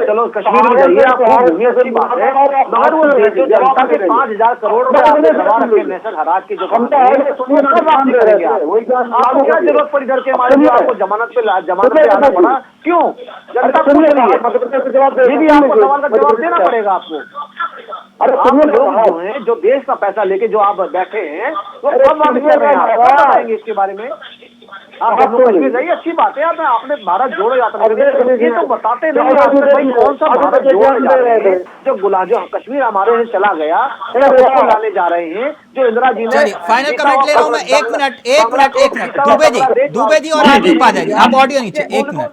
चलो कश्मीर में जाइए आप, घूमिए, अच्छी बात है, मगर वो जो जनता के 5,000 करोड़ रुपए आपने दबा रखे नेशनल हराज की जो वापसी करेंगे आपको क्या जरूरत पड़ी? डर के मारे आपको जमानत पे आना पड़ा, क्यों? जनता पूछ रही है, ये भी आपको सवाल का जवाब देना पड़ेगा आपको। अरे आप लोग जो हैं, जो देश का पैसा लेके जो आप बैठे हैं, वो कब वापस कर रहे हैं? आप बताएंगे इसके बारे में? आप जम्मू कश्मीर जाइए, अच्छी बात है, आपने भारत जोड़ो यात्रा, ये तो बताते नहीं भाई कौन सा भारत जोड़ो जा रहे हैं? जो कश्मीर हमारे यहाँ चला गया, उसको लाने जा रहे हैं, जो इंदिरा जी ने। फाइनल कमेंट ले रहा हूँ मैं, एक मिनट दुबे जी और आप उपाध्याय जी, आप ऑडियो नीचे, एक मिनट।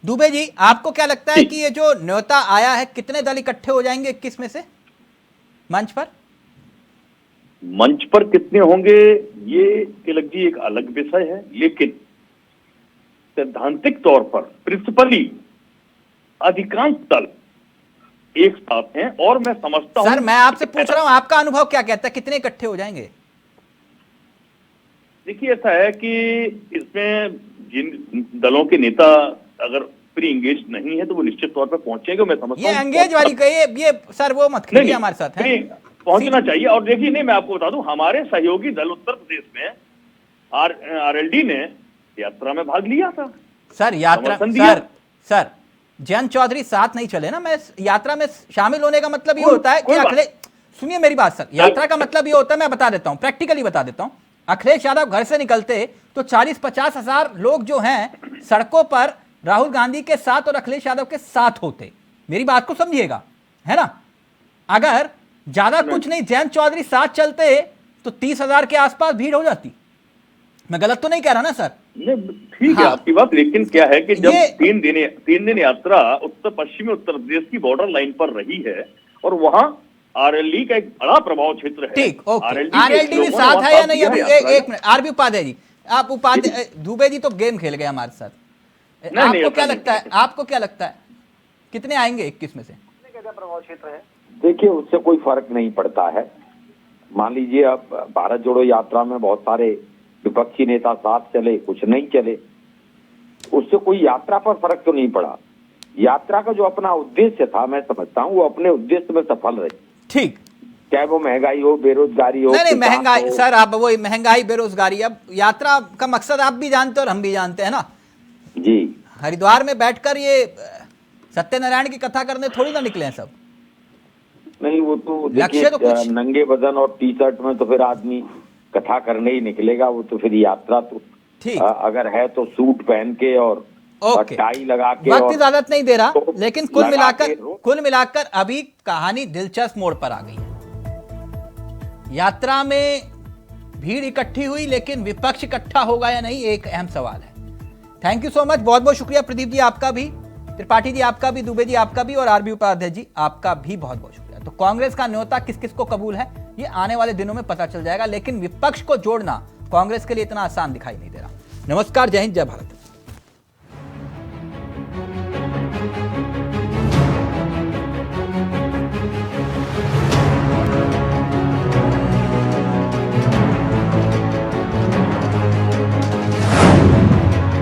दुबे जी, आपको क्या लगता है कि ये जो न्योता आया है, कितने दल इकट्ठे हो जाएंगे 21 में से मंच पर कितने होंगे ये तिलक जी एक अलग विषय है, लेकिन सैद्धांतिक तौर पर प्रिंसिपली अधिकांश दल एक साथ हैं और मैं समझता हूं सर मैं आपसे पूछ रहा हूं, आपका अनुभव क्या कहता है, कितने इकट्ठे हो जाएंगे? देखिए ऐसा है कि इसमें जिन दलों के नेता अगर प्री एंगेज नहीं है तो वो निश्चित तौर पर पहुंचेंगे। मैं समझता ये हूं एंगेज वाली ये सर वो मत खेलिए हमारे साथ है, पहुंचना चाहिए। और देखिए नहीं, मैं आपको बता दूं, हमारे सहयोगी दल उत्तर प्रदेश में आरएलडी ने यात्रा में भाग लिया था। सर यात्रा सर जयंत चौधरी साथ नहीं चले ना। मैं यात्रा में शामिल होने का मतलब ये होता है कि अखिलेश, सुनिए मेरी बात सर, यात्रा का मतलब ये होता है, मैं बता देता हूं, प्रैक्टिकली बता देता हूं। अखिलेश यादव घर से निकलते तो 40-50 हजार लोग जो हैं सड़कों पर राहुल गांधी के साथ और अखिलेश यादव के साथ होते। मेरी बात को समझिएगा, है ना। अगर ज्यादा कुछ नहीं जयंत चौधरी साथ चलते तो 30,000 के आसपास भीड़ हो जाती। मैं गलत तो नहीं कह रहा ना सर? ठीक है आपकी बात, लेकिन क्या है कि जब 3 दिन यात्रा उत्तर पश्चिमी उत्तर प्रदेश की बॉर्डर लाइन पर रही है और वहां आरएलडी का एक बड़ा प्रभाव क्षेत्र है। ठीक, ओके, आरएलडी भी साथ है या नहीं? अभी एक मिनट, आरबी उपाध्याय जी, आप उपाध्याय दुबे जी तो गेम खेल गए हमारे साथ। आपको क्या लगता है, आपको क्या लगता है कितने आएंगे 21 में से? प्रभाव क्षेत्र है। देखिए उससे कोई फर्क नहीं पड़ता है। मान लीजिए अब भारत जोड़ो यात्रा में बहुत सारे विपक्षी नेता साथ चले, कुछ नहीं चले, उससे कोई यात्रा पर फर्क तो नहीं पड़ा। यात्रा का जो अपना उद्देश्य था, मैं समझता हूँ वो अपने उद्देश्य में सफल रही। ठीक, चाहे वो महंगाई हो, बेरोजगारी हो। नहीं महंगाई सर, आप वही महंगाई बेरोजगारी, अब यात्रा का मकसद आप भी जानते हो और हम भी जानते हैं ना जी। हरिद्वार में बैठकर ये सत्यनारायण की कथा करने थोड़ी ना निकले हैं सब। नहीं वो तो लक्ष्य तो कुछ नंगे बदन और टी शर्ट में तो फिर आदमी कथा करने ही निकलेगा। वो तो फिर यात्रा तो ठीक अगर है तो सूट पहन के और टाई लगा के। वक्त की इजाजत नहीं दे रहा, लेकिन कुल मिलाकर अभी कहानी दिलचस्प मोड़ पर आ गई है। यात्रा में भीड़ इकट्ठी हुई लेकिन विपक्ष इकट्ठा होगा या नहीं, एक अहम सवाल है। थैंक यू सो मच, बहुत बहुत शुक्रिया प्रदीप जी आपका भी, त्रिपाठी जी आपका भी, दुबे जी आपका भी और आरबी उपाध्याय जी आपका भी बहुत बहुत शुक्रिया। तो कांग्रेस का न्योता किस किस को कबूल है ये आने वाले दिनों में पता चल जाएगा, लेकिन विपक्ष को जोड़ना कांग्रेस के लिए इतना आसान दिखाई नहीं दे रहा। नमस्कार, जय हिंद, जय भारत।